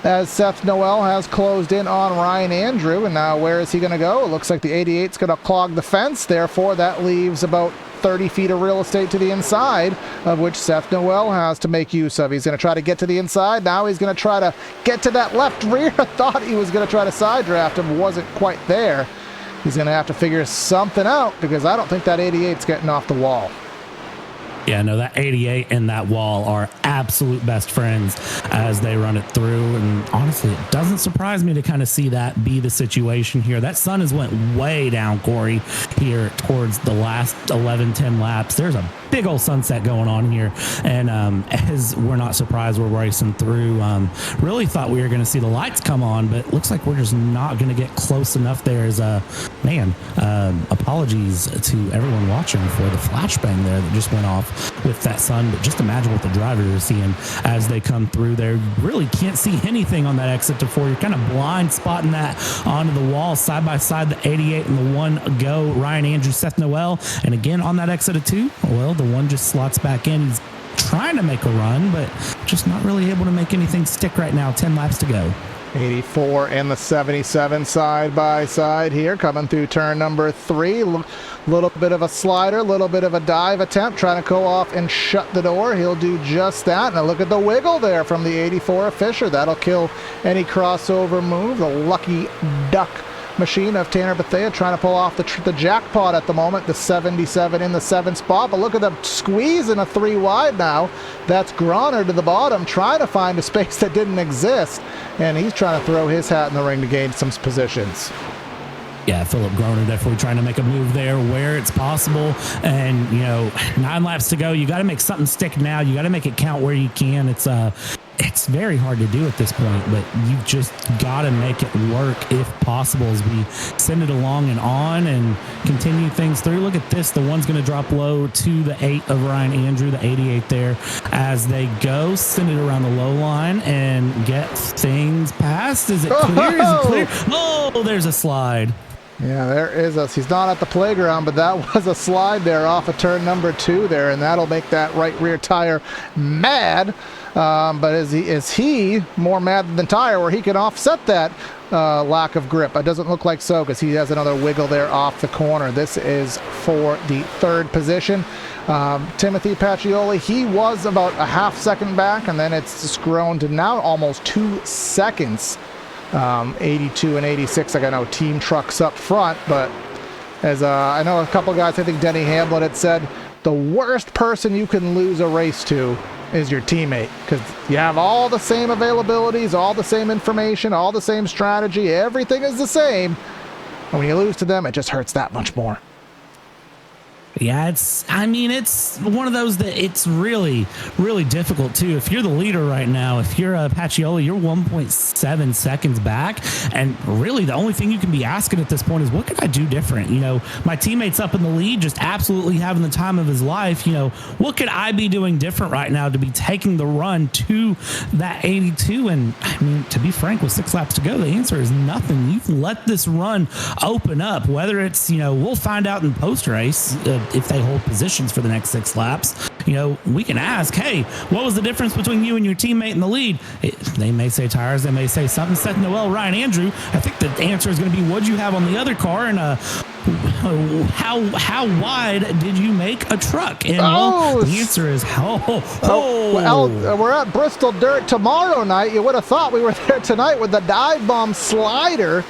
as Seth Noel has closed in on Ryan Andrew. And now where is he going to go? It looks like the 88's going to clog the fence. Therefore, that leaves about 30 feet of real estate to the inside, of which Seth Noel has to make use of. He's going to try to get to the inside. Now he's going to try to get to that left rear. I thought he was going to try to side draft him. Wasn't quite there. He's going to have to figure something out, because I don't think that 88's getting off the wall. Yeah, no, that 88 and that wall are absolute best friends as they run it through. And honestly, it doesn't surprise me to kind of see that be the situation here. That sun has went way down, Corey, here towards the last 11, 10 laps. There's a big old sunset going on here. And as we're not surprised, we're racing through. Really thought we were going to see the lights come on, but looks like we're just not going to get close enough there. As apologies to everyone watching for the flashbang there that just went off with that sun, but just imagine what the drivers are seeing as they come through there. Really can't see anything on that exit to 4. You're kind of blind spotting that onto the wall side by side, the 88 and the 1 go, Ryan Andrew, Seth Noel. And again on that exit of 2, well, the 1 just slots back in. He's trying to make a run, but just not really able to make anything stick right now. 10 laps to go. 84 and the 77 side by side here, coming through turn number 3. Little bit of a slider, little bit of a dive attempt, trying to go off and shut the door. He'll do just that. Now look at the wiggle there from the 84 of Fisher. That'll kill any crossover move. The lucky duck machine of Tanner Bethea trying to pull off the jackpot at the moment. The 77 in the 7th spot, but look at them squeezing a 3 wide now. That's Groner to the bottom, trying to find a space that didn't exist, and he's trying to throw his hat in the ring to gain some positions. Yeah, Philip Groner definitely trying to make a move there where it's possible. And, 9 laps to go. You got to make something stick now. You got to make it count where you can. It's very hard to do at this point, but you just got to make it work if possible as we send it along and on and continue things through. Look at this. The 1's going to drop low to the 8 of Ryan Andrew, the 88 there as they go. Send it around the low line and get things past. Is it clear? Is it clear? Oh, there's a slide. Yeah, there is he's not at the playground, but that was a slide there off of turn number 2 there, and that'll make that right rear tire mad. But is he more mad than the tire where he can offset that lack of grip? It doesn't look like so, because he has another wiggle there off the corner. This is for the 3rd position. Timothy Pacioli, he was about a half second back, and then it's just grown to now almost 2 seconds. 82 and 86. I know team trucks up front, but as I know a couple guys, I think Denny Hamlin had said, the worst person you can lose a race to is your teammate, because you have all the same availabilities, all the same information, all the same strategy, everything is the same, and when you lose to them, it just hurts that much more. Yeah, it's one of those that it's really, really difficult too. If you're the leader right now, if you're Pacioli, you're 1.7 seconds back. And really the only thing you can be asking at this point is, what could I do different? My teammate's up in the lead, just absolutely having the time of his life. What could I be doing different right now to be taking the run to that 82? And to be frank, with 6 laps to go, the answer is nothing. You can let this run open up, whether it's, we'll find out in post race, if they hold positions for the next 6 laps, we can ask, hey, what was the difference between you and your teammate in the lead? They may say tires, they may say something. Seth Noel, Ryan Andrew, I think the answer is going to be, what'd you have on the other car, and how wide did you make a truck? And the answer is well, we're at Bristol Dirt tomorrow night. You would have thought we were there tonight with the dive bomb slider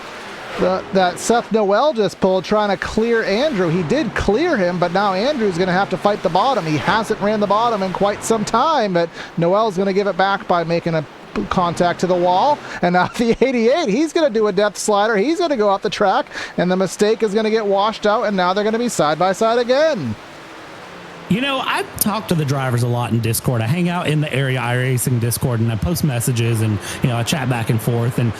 that Seth Noel just pulled, trying to clear Andrew. He did clear him, but now Andrew's going to have to fight the bottom. He hasn't ran the bottom in quite some time, but Noel's going to give it back by making a contact to the wall. And now the 88, he's going to do a depth slider. He's going to go off the track, and the mistake is going to get washed out, and now they're going to be side by side again. I talk to the drivers a lot in Discord. I hang out in the Area iRacing Discord, and I post messages, and I chat back and forth. And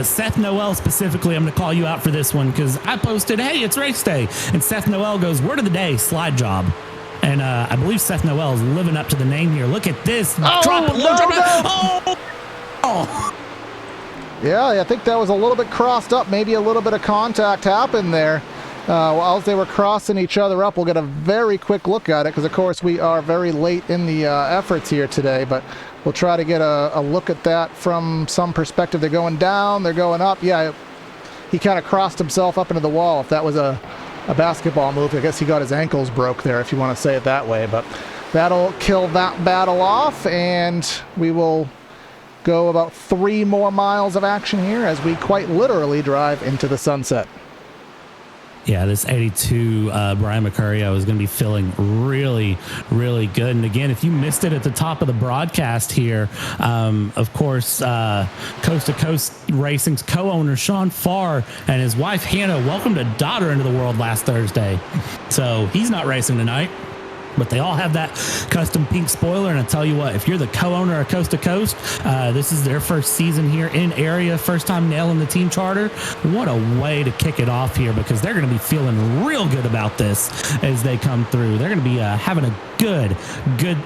Seth Noel specifically, I'm going to call you out for this one, because I posted, hey, it's race day. And Seth Noel goes, word of the day, slide job. And I believe Seth Noel is living up to the name here. Look at this. Drop it, drop it. Oh. Yeah, I think that was a little bit crossed up. Maybe a little bit of contact happened there. While they were crossing each other up, we'll get a very quick look at it, because of course we are very late in the efforts here today, but we'll try to get a look at that from some perspective. They're going down, they're going up. Yeah, he kind of crossed himself up into the wall. If that was a basketball move, I guess he got his ankles broke there, if you want to say it that way, but that'll kill that battle off, and we will go about 3 more miles of action here as we quite literally drive into the sunset. Yeah, this 82 Brian Mercurio is going to be feeling really, really good. And again, if you missed it at the top of the broadcast here, of course, Coast to Coast Racing's co-owner Sean Farr and his wife Hannah welcomed a daughter into the world last Thursday. So he's not racing tonight, but they all have that custom pink spoiler. And I tell you what, if you're the co-owner of Coast to Coast, this is their first season here in Area, first time nailing the team charter. What a way to kick it off here, because they're going to be feeling real good about this as they come through. They're going to be having a good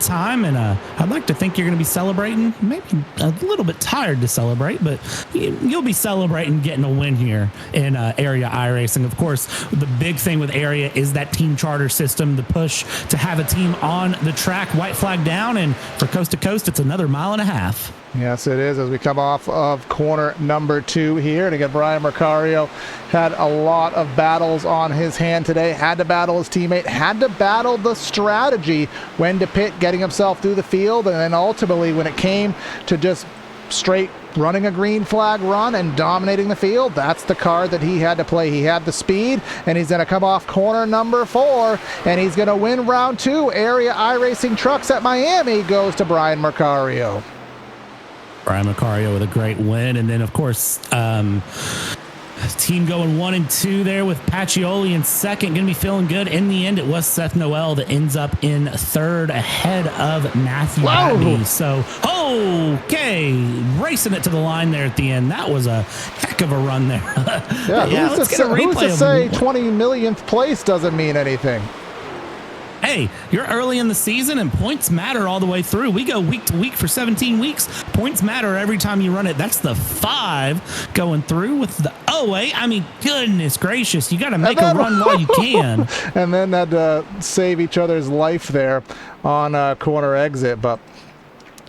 time, and I'd like to think you're going to be celebrating. Maybe a little bit tired to celebrate, but you'll be celebrating getting a win here in Area iRacing. Of course, the big thing with Area is that team charter system, the push to have a team on the track, white flag down, and for Coast to Coast, it's another 1.5 miles. Yes, it is, as we come off of corner number 2 here. And again, Brian Mercurio had a lot of battles on his hand today. Had to battle his teammate, had to battle the strategy, when to pit, getting himself through the field, and then ultimately when it came to just straight running a green flag run and dominating the field, that's the card that he had to play. He had the speed, and he's going to come off corner number 4, and he's going to win round 2. Area iRacing Trucks at Miami goes to Brian Mercurio. Brian Mercurio with a great win. And then, of course, team going 1 and 2 there with Pacioli in second. Going to be feeling good. In the end, it was Seth Noel that ends up in third ahead of Matthew Abbey. So, okay, racing it to the line there at the end. That was a heck of a run there. Yeah, who's to say 20 millionth place doesn't mean anything? Hey, you're early in the season, and points matter all the way through. We go week to week for 17 weeks. Points matter every time you run it. That's the 5 going through with the 08. I mean, goodness gracious, you got to make a run while you can. And then that save each other's life there on corner exit. But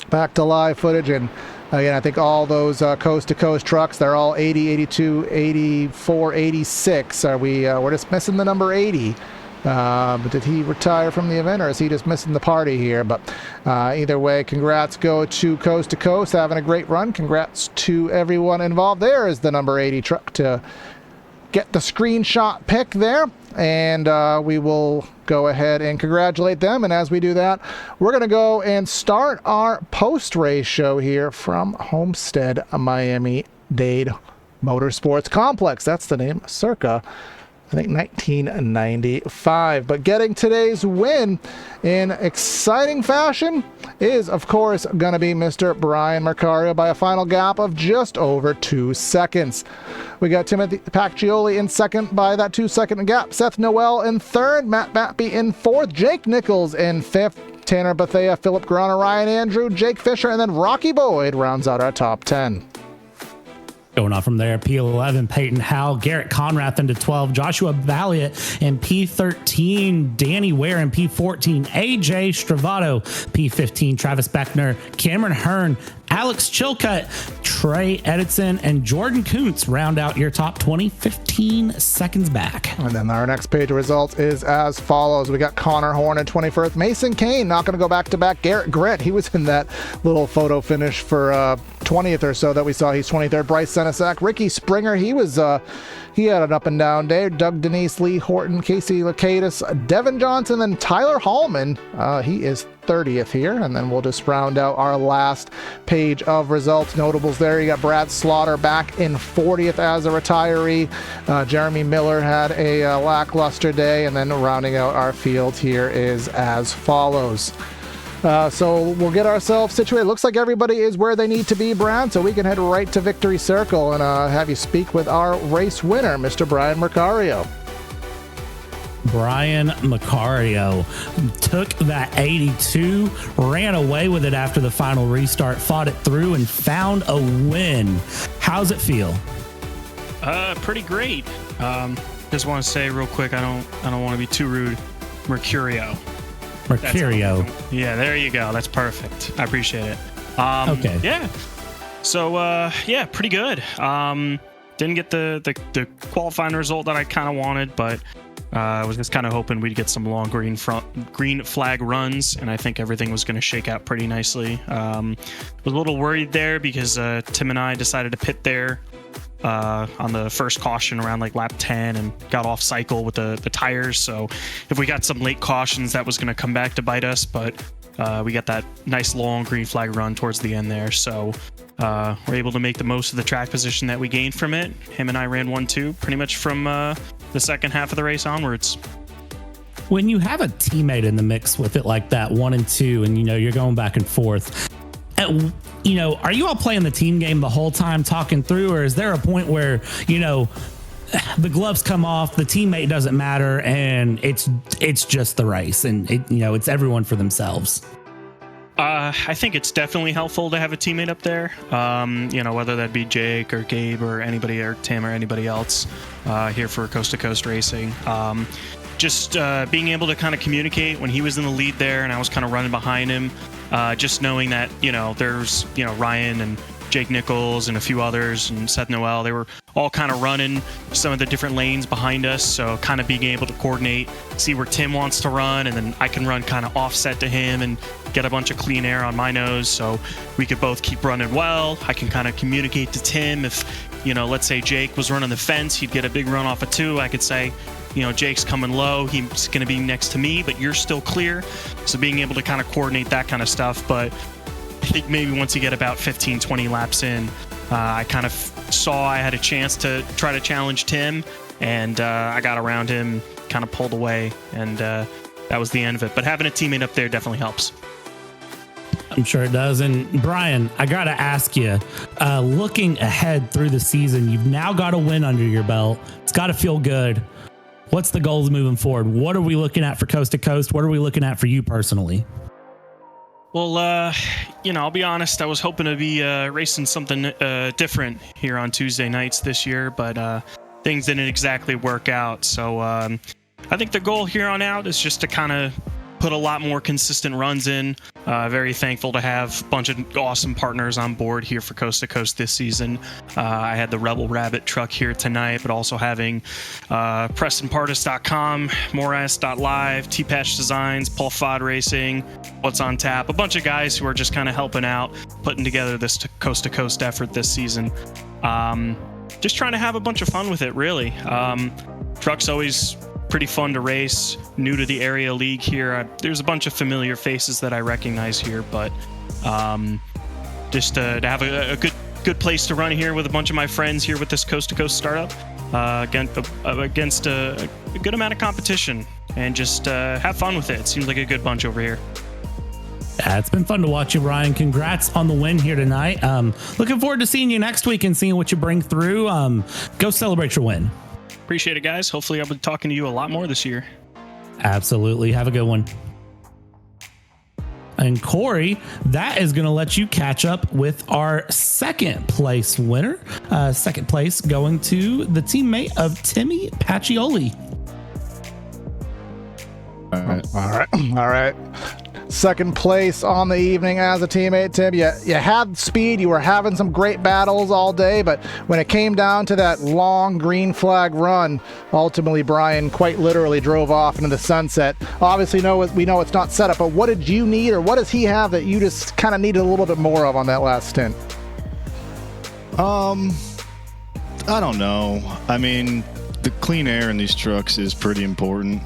back to live footage, and again, I think all those coast-to-coast trucks, they're all 80, 82, 84, 86. We're just missing the number 80. But did he retire from the event, or is he just missing the party here? But either way, congrats go to Coast to Coast, having a great run. Congrats to everyone involved. There is the number 80 truck to get the screenshot pick there, and we will go ahead and congratulate them. And as we do that, we're going to go and start our post-race show here from Homestead, Miami-Dade Motorsports Complex. That's the name, circa, I think, 1995. But getting today's win in exciting fashion is, of course, going to be Mr. Brian Mercario by a final gap of just over 2 seconds. We got Timothy Paccioli in second by that 2-second gap. Seth Noel in third. Matt Batby in fourth. Jake Nichols in fifth. Tanner Bethea, Philip Grana, Ryan Andrew, Jake Fisher, and then Rocky Boyd rounds out our top 10. Going on from there, P11, Peyton Howell, Garrett Conrath into 12, Joshua Valiant in P13, Danny Ware in P14, AJ Stravato, P15, Travis Beckner, Cameron Hearn, Alex Chilcutt, Trey Edison, and Jordan Kuntz round out your top 20, 15 seconds back. And then our next page of results is as follows. We got Connor Horn in 21st, Mason Kane not going to go back-to-back, Garrett Grant, he was in that little photo finish for 20th or so that we saw. He's 23rd. Bryce Senesac, Ricky Springer, he had an up and down day. Doug Denise, Lee Horton, Casey Lakatis, Devin Johnson, and Tyler Hallman. He is 30th here. And then we'll just round out our last page of results. Notables there. You got Brad Slaughter back in 40th as a retiree. Jeremy Miller had a lackluster day. And then rounding out our field here is as follows. So we'll get ourselves situated. Looks like everybody is where they need to be, Brad, so we can head right to Victory Circle and have you speak with our race winner, Mr. Brian Mercario. Brian Mercario took that 82, ran away with it after the final restart, fought it through, and found a win. How's it feel? Pretty great. Just want to say real quick, I don't want to be too rude. Mercario. Yeah, there you go. That's perfect. I appreciate it. Okay. Yeah. So, pretty good. Didn't get the qualifying result that I kind of wanted, but I was just kind of hoping we'd get some long green flag runs, and I think everything was going to shake out pretty nicely. Was a little worried there because Tim and I decided to pit there on the first caution around like lap 10 and got off cycle with the tires. So if we got some late cautions, that was going to come back to bite us, but we got that nice long green flag run towards the end there. So we're able to make the most of the track position that we gained from it. Him and I ran 1-2 pretty much from the second half of the race onwards. When you have a teammate in the mix with it like that, 1 and 2, and you're going back and forth, are you all playing the team game the whole time, talking through, or is there a point where the gloves come off, the teammate doesn't matter, and it's just the race, and it's everyone for themselves? I think it's definitely helpful to have a teammate up there. Whether that be Jake or Gabe or anybody, or Tim or anybody else here for Coast to Coast Racing. Just being able to kind of communicate when he was in the lead there and I was kind of running behind him. Just knowing that, there's, Ryan and Jake Nichols and a few others and Seth Noel, they were all kind of running some of the different lanes behind us. So kind of being able to coordinate, see where Tim wants to run, and then I can run kind of offset to him and get a bunch of clean air on my nose. So we could both keep running well. I can kind of communicate to Tim if, let's say Jake was running the fence, he'd get a big run off of 2. I could say, Jake's coming low, he's going to be next to me, but you're still clear. So being able to kind of coordinate that kind of stuff. But I think maybe once you get about 15, 20 laps in, I kind of saw I had a chance to try to challenge Tim, and I got around him, kind of pulled away, and that was the end of it. But having a teammate up there definitely helps. I'm sure it does. And Brian, I got to ask you, looking ahead through the season, you've now got a win under your belt. It's got to feel good. What's the goals moving forward? What are we looking at for Coast to Coast? What are we looking at for you personally? Well, I'll be honest. I was hoping to be racing something different here on Tuesday nights this year, but things didn't exactly work out. So I think the goal here on out is just to kind of put a lot more consistent runs in. Very thankful to have a bunch of awesome partners on board here for Coast to Coast this season. I had the Rebel Rabbit truck here tonight, but also having PrestonPartis.com, Morass.live, T-Patch Designs, Paul Fod Racing, What's on Tap, a bunch of guys who are just kind of helping out, putting together this Coast to Coast effort this season. Just trying to have a bunch of fun with it, really. Truck's always pretty fun to race. New to the area league here. There's a bunch of familiar faces that I recognize here, but just to have a good place to run here with a bunch of my friends here with this coast to coast startup against a good amount of competition, and just have fun with it. Seems like a good bunch over here. Yeah, it's been fun to watch you, Ryan. Congrats on the win here tonight. Looking forward to seeing you next week and seeing what you bring through. Go celebrate your win. Appreciate it, guys. Hopefully I'll be talking to you a lot more this year. Absolutely. Have a good one. And Corey, that is going to let you catch up with our second place winner. Second place going to the teammate of Timmy Pacioli. All right. Second place on the evening as a teammate, Tim. You had speed. You were having some great battles all day, but when it came down to that long green flag run, ultimately Brian quite literally drove off into the sunset. Obviously, we know it's not set up, but what did you need, or what does he have that you just kind of needed a little bit more of on that last stint? I don't know. I mean, the clean air in these trucks is pretty important.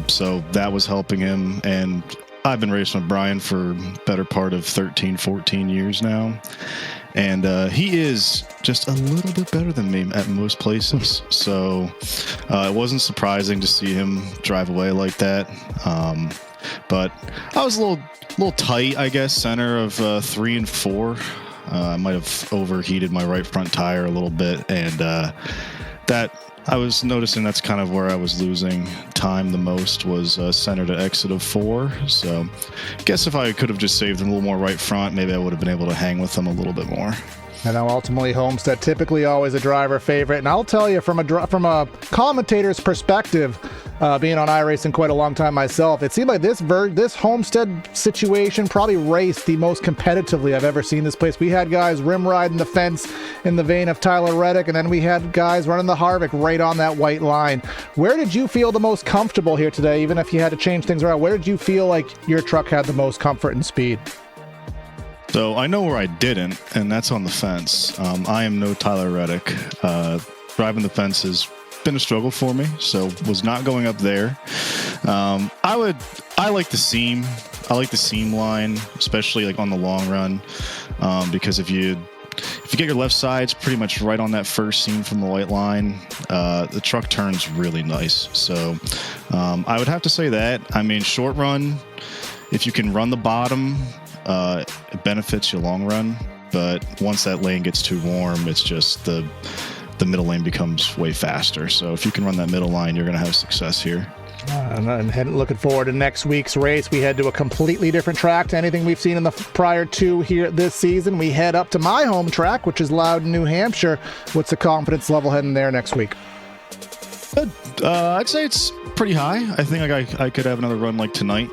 So that was helping him, and I've been racing with Brian for better part of 13, 14 years now, and he is just a little bit better than me at most places. So it wasn't surprising to see him drive away like that. But I was a little tight, I guess, center of 3 and 4. I might have overheated my right front tire a little bit, and that I was noticing that's kind of where I was losing time the most, was center to exit of 4. So I guess if I could have just saved him a little more right front, maybe I would have been able to hang with him a little bit more. I know ultimately Homestead typically always a driver favorite, and I'll tell you from a commentator's perspective, being on iRacing quite a long time myself, it seemed like this Homestead situation probably raced the most competitively I've ever seen this place. We had guys rim riding the fence in the vein of Tyler Reddick, and then we had guys running the Harvick right on that white line. Where did you feel the most comfortable here today, even if you had to change things around? Where did you feel like your truck had the most comfort and speed? So I know where I didn't, and that's on the fence. I am no Tyler Reddick. Driving the fence has been a struggle for me, so was not going up there. I like the seam. I like the seam line, especially like on the long run, because if you get your left sides pretty much right on that first seam from the white line, the truck turns really nice. So I would have to say that. I mean, short run, if you can run the bottom, it benefits your long run, but once that lane gets too warm, it's just the middle lane becomes way faster. So if you can run that middle line, you're going to have success here. And looking forward to next week's race. We head to a completely different track to anything we've seen in the prior 2 here this season. We head up to my home track, which is Loudon, New Hampshire. What's the confidence level heading there next week? I'd say it's pretty high. I think I could have another run like tonight.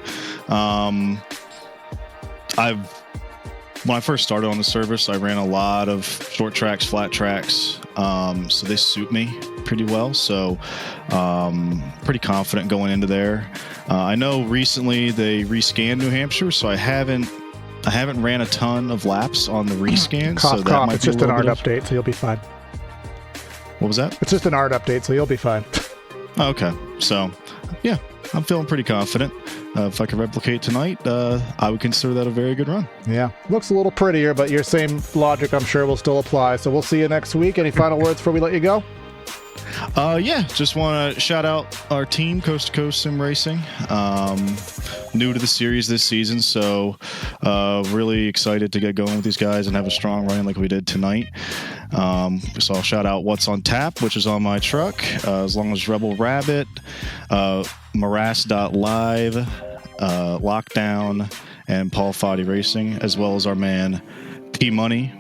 When I first started on the service, I ran a lot of short tracks, flat tracks, so they suit me pretty well. So pretty confident going into there. I know recently they rescanned New Hampshire, so I haven't ran a ton of laps on the rescan. Cough, so that cough. might It's be just an art update, so you'll be fine. What was that? It's just an art update, so you'll be fine. Okay, so yeah, I'm feeling pretty confident. If I could replicate tonight, I would consider that a very good run. Yeah, looks a little prettier, but your same logic, I'm sure, will still apply. So we'll see you next week. Any final words before we let you go? Yeah, just want to shout out our team, Coast to Coast Sim Racing. New to the series this season, so really excited to get going with these guys and have a strong run like we did tonight. So I'll shout out What's on Tap, which is on my truck, as long as Rebel Rabbit, Morass.live, Lockdown, and Paul Foddy Racing, as well as our man T-Money.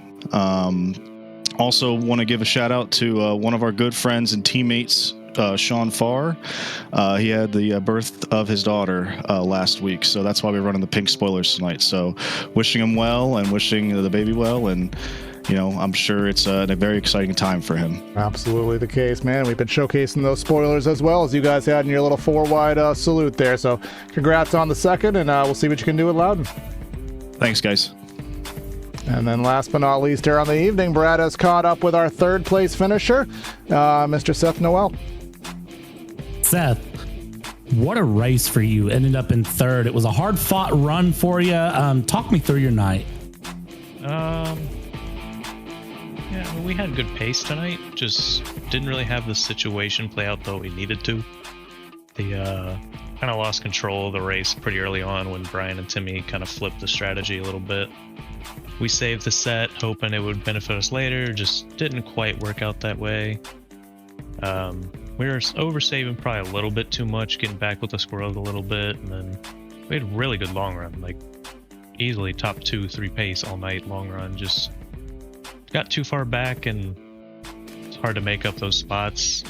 Also want to give a shout out to one of our good friends and teammates, Sean Farr. He had the birth of his daughter last week, so that's why we're running the pink spoilers tonight. So wishing him well and wishing the baby well, and I'm sure it's a very exciting time for him. Absolutely the case, man. We've been showcasing those spoilers as well as you guys had in your little 4-wide salute there. So congrats on the second, and we'll see what you can do with Loudon. Thanks, guys. And then last but not least here on the evening, Brad has caught up with our third place finisher, Mr. Seth Noel. Seth, what a race for you. Ended up in third. It was a hard fought run for you. Talk me through your night. Yeah, we had good pace tonight. Just didn't really have the situation play out though we needed to. The kind of lost control of the race pretty early on when Brian and Timmy kind of flipped the strategy a little bit. We saved the set, hoping it would benefit us later. Just didn't quite work out that way. We were oversaving probably a little bit too much, getting back with the squirrels a little bit, and then we had a really good long run, like easily top 2-3 pace all night long run. Just got too far back and it's hard to make up those spots.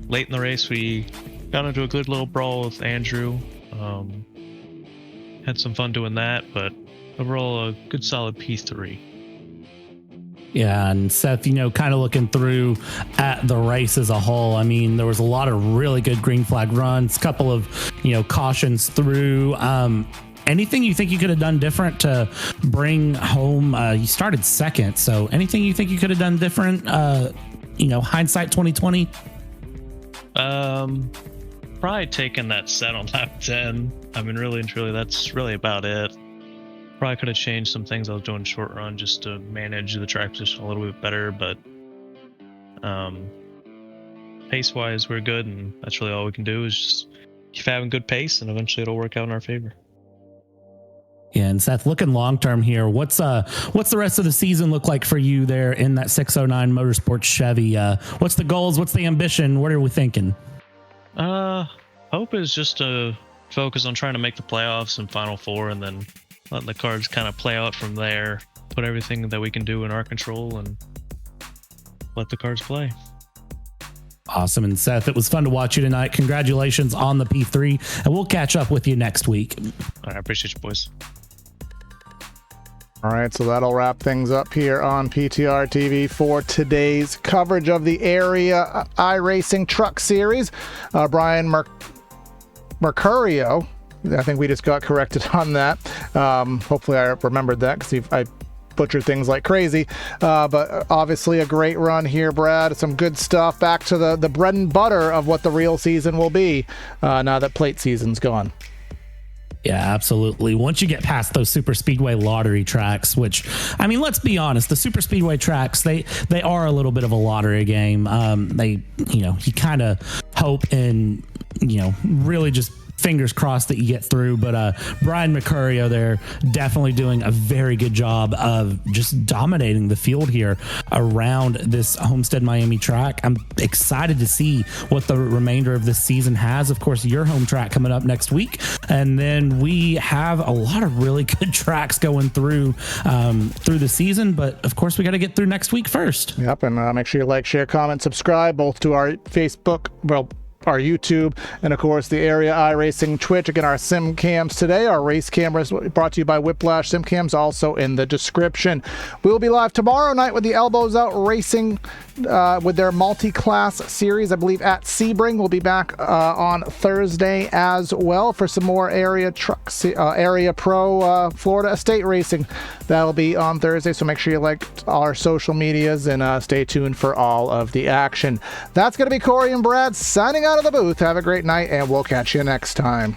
Late in the race, we got into a good little brawl with Andrew. Had some fun doing that, but overall a good solid P3. Yeah, and Seth, kind of looking through at the race as a whole, I mean, there was a lot of really good green flag runs, couple of, cautions through. Anything you think you could have done different to bring home? You started second, so anything you think you could have done different? Hindsight 2020. Probably taking that set on lap 10. I mean, really and truly, that's really about it. Probably could have changed some things I was doing short run just to manage the track position a little bit better, but pace wise we're good, and that's really all we can do is just keep having good pace, and eventually it'll work out in our favor. Yeah, and Seth, looking long term here, what's the rest of the season look like for you there in that 609 Motorsports Chevy? What's the goals? What's the ambition? What are we thinking? Hope is just to focus on trying to make the playoffs and Final Four, and then letting the cards kind of play out from there. Put everything that we can do in our control and let the cards play. Awesome. And Seth, it was fun to watch you tonight. Congratulations on the P3, and we'll catch up with you next week. I appreciate you, boys. All right, so that'll wrap things up here on PTR TV for today's coverage of the Area iRacing Truck Series. Brian Mercurio, I think we just got corrected on that. Hopefully I remembered that because I butchered things like crazy. But obviously a great run here, Brad. Some good stuff. Back to the bread and butter of what the real season will be now that plate season's gone. Yeah, absolutely. Once you get past those super speedway lottery tracks, which, I mean, let's be honest, the super speedway tracks, they are a little bit of a lottery game. You kind of hope and, really just fingers crossed that you get through. But Brian Mercurio there definitely doing a very good job of just dominating the field here around this Homestead Miami track. I'm excited to see what the remainder of this season has. Of course, your home track coming up next week, and then we have a lot of really good tracks going through the season. But of course, we got to get through next week first. Yep, and make sure you like, share, comment, subscribe both to our Facebook, our YouTube, and of course the Area iRacing Twitch. Again, our sim cams today, our race cameras brought to you by Whiplash Sim Cams, also in the description. We'll be live tomorrow night with the Elbows Out Racing with their multi-class series, I believe, at Sebring. We'll be back on Thursday as well for some more Area Trucks, Area Pro Florida Estate Racing. That'll be on Thursday, so make sure you like our social medias and stay tuned for all of the action. That's going to be Corey and Brad signing out of the booth. Have a great night, and we'll catch you next time.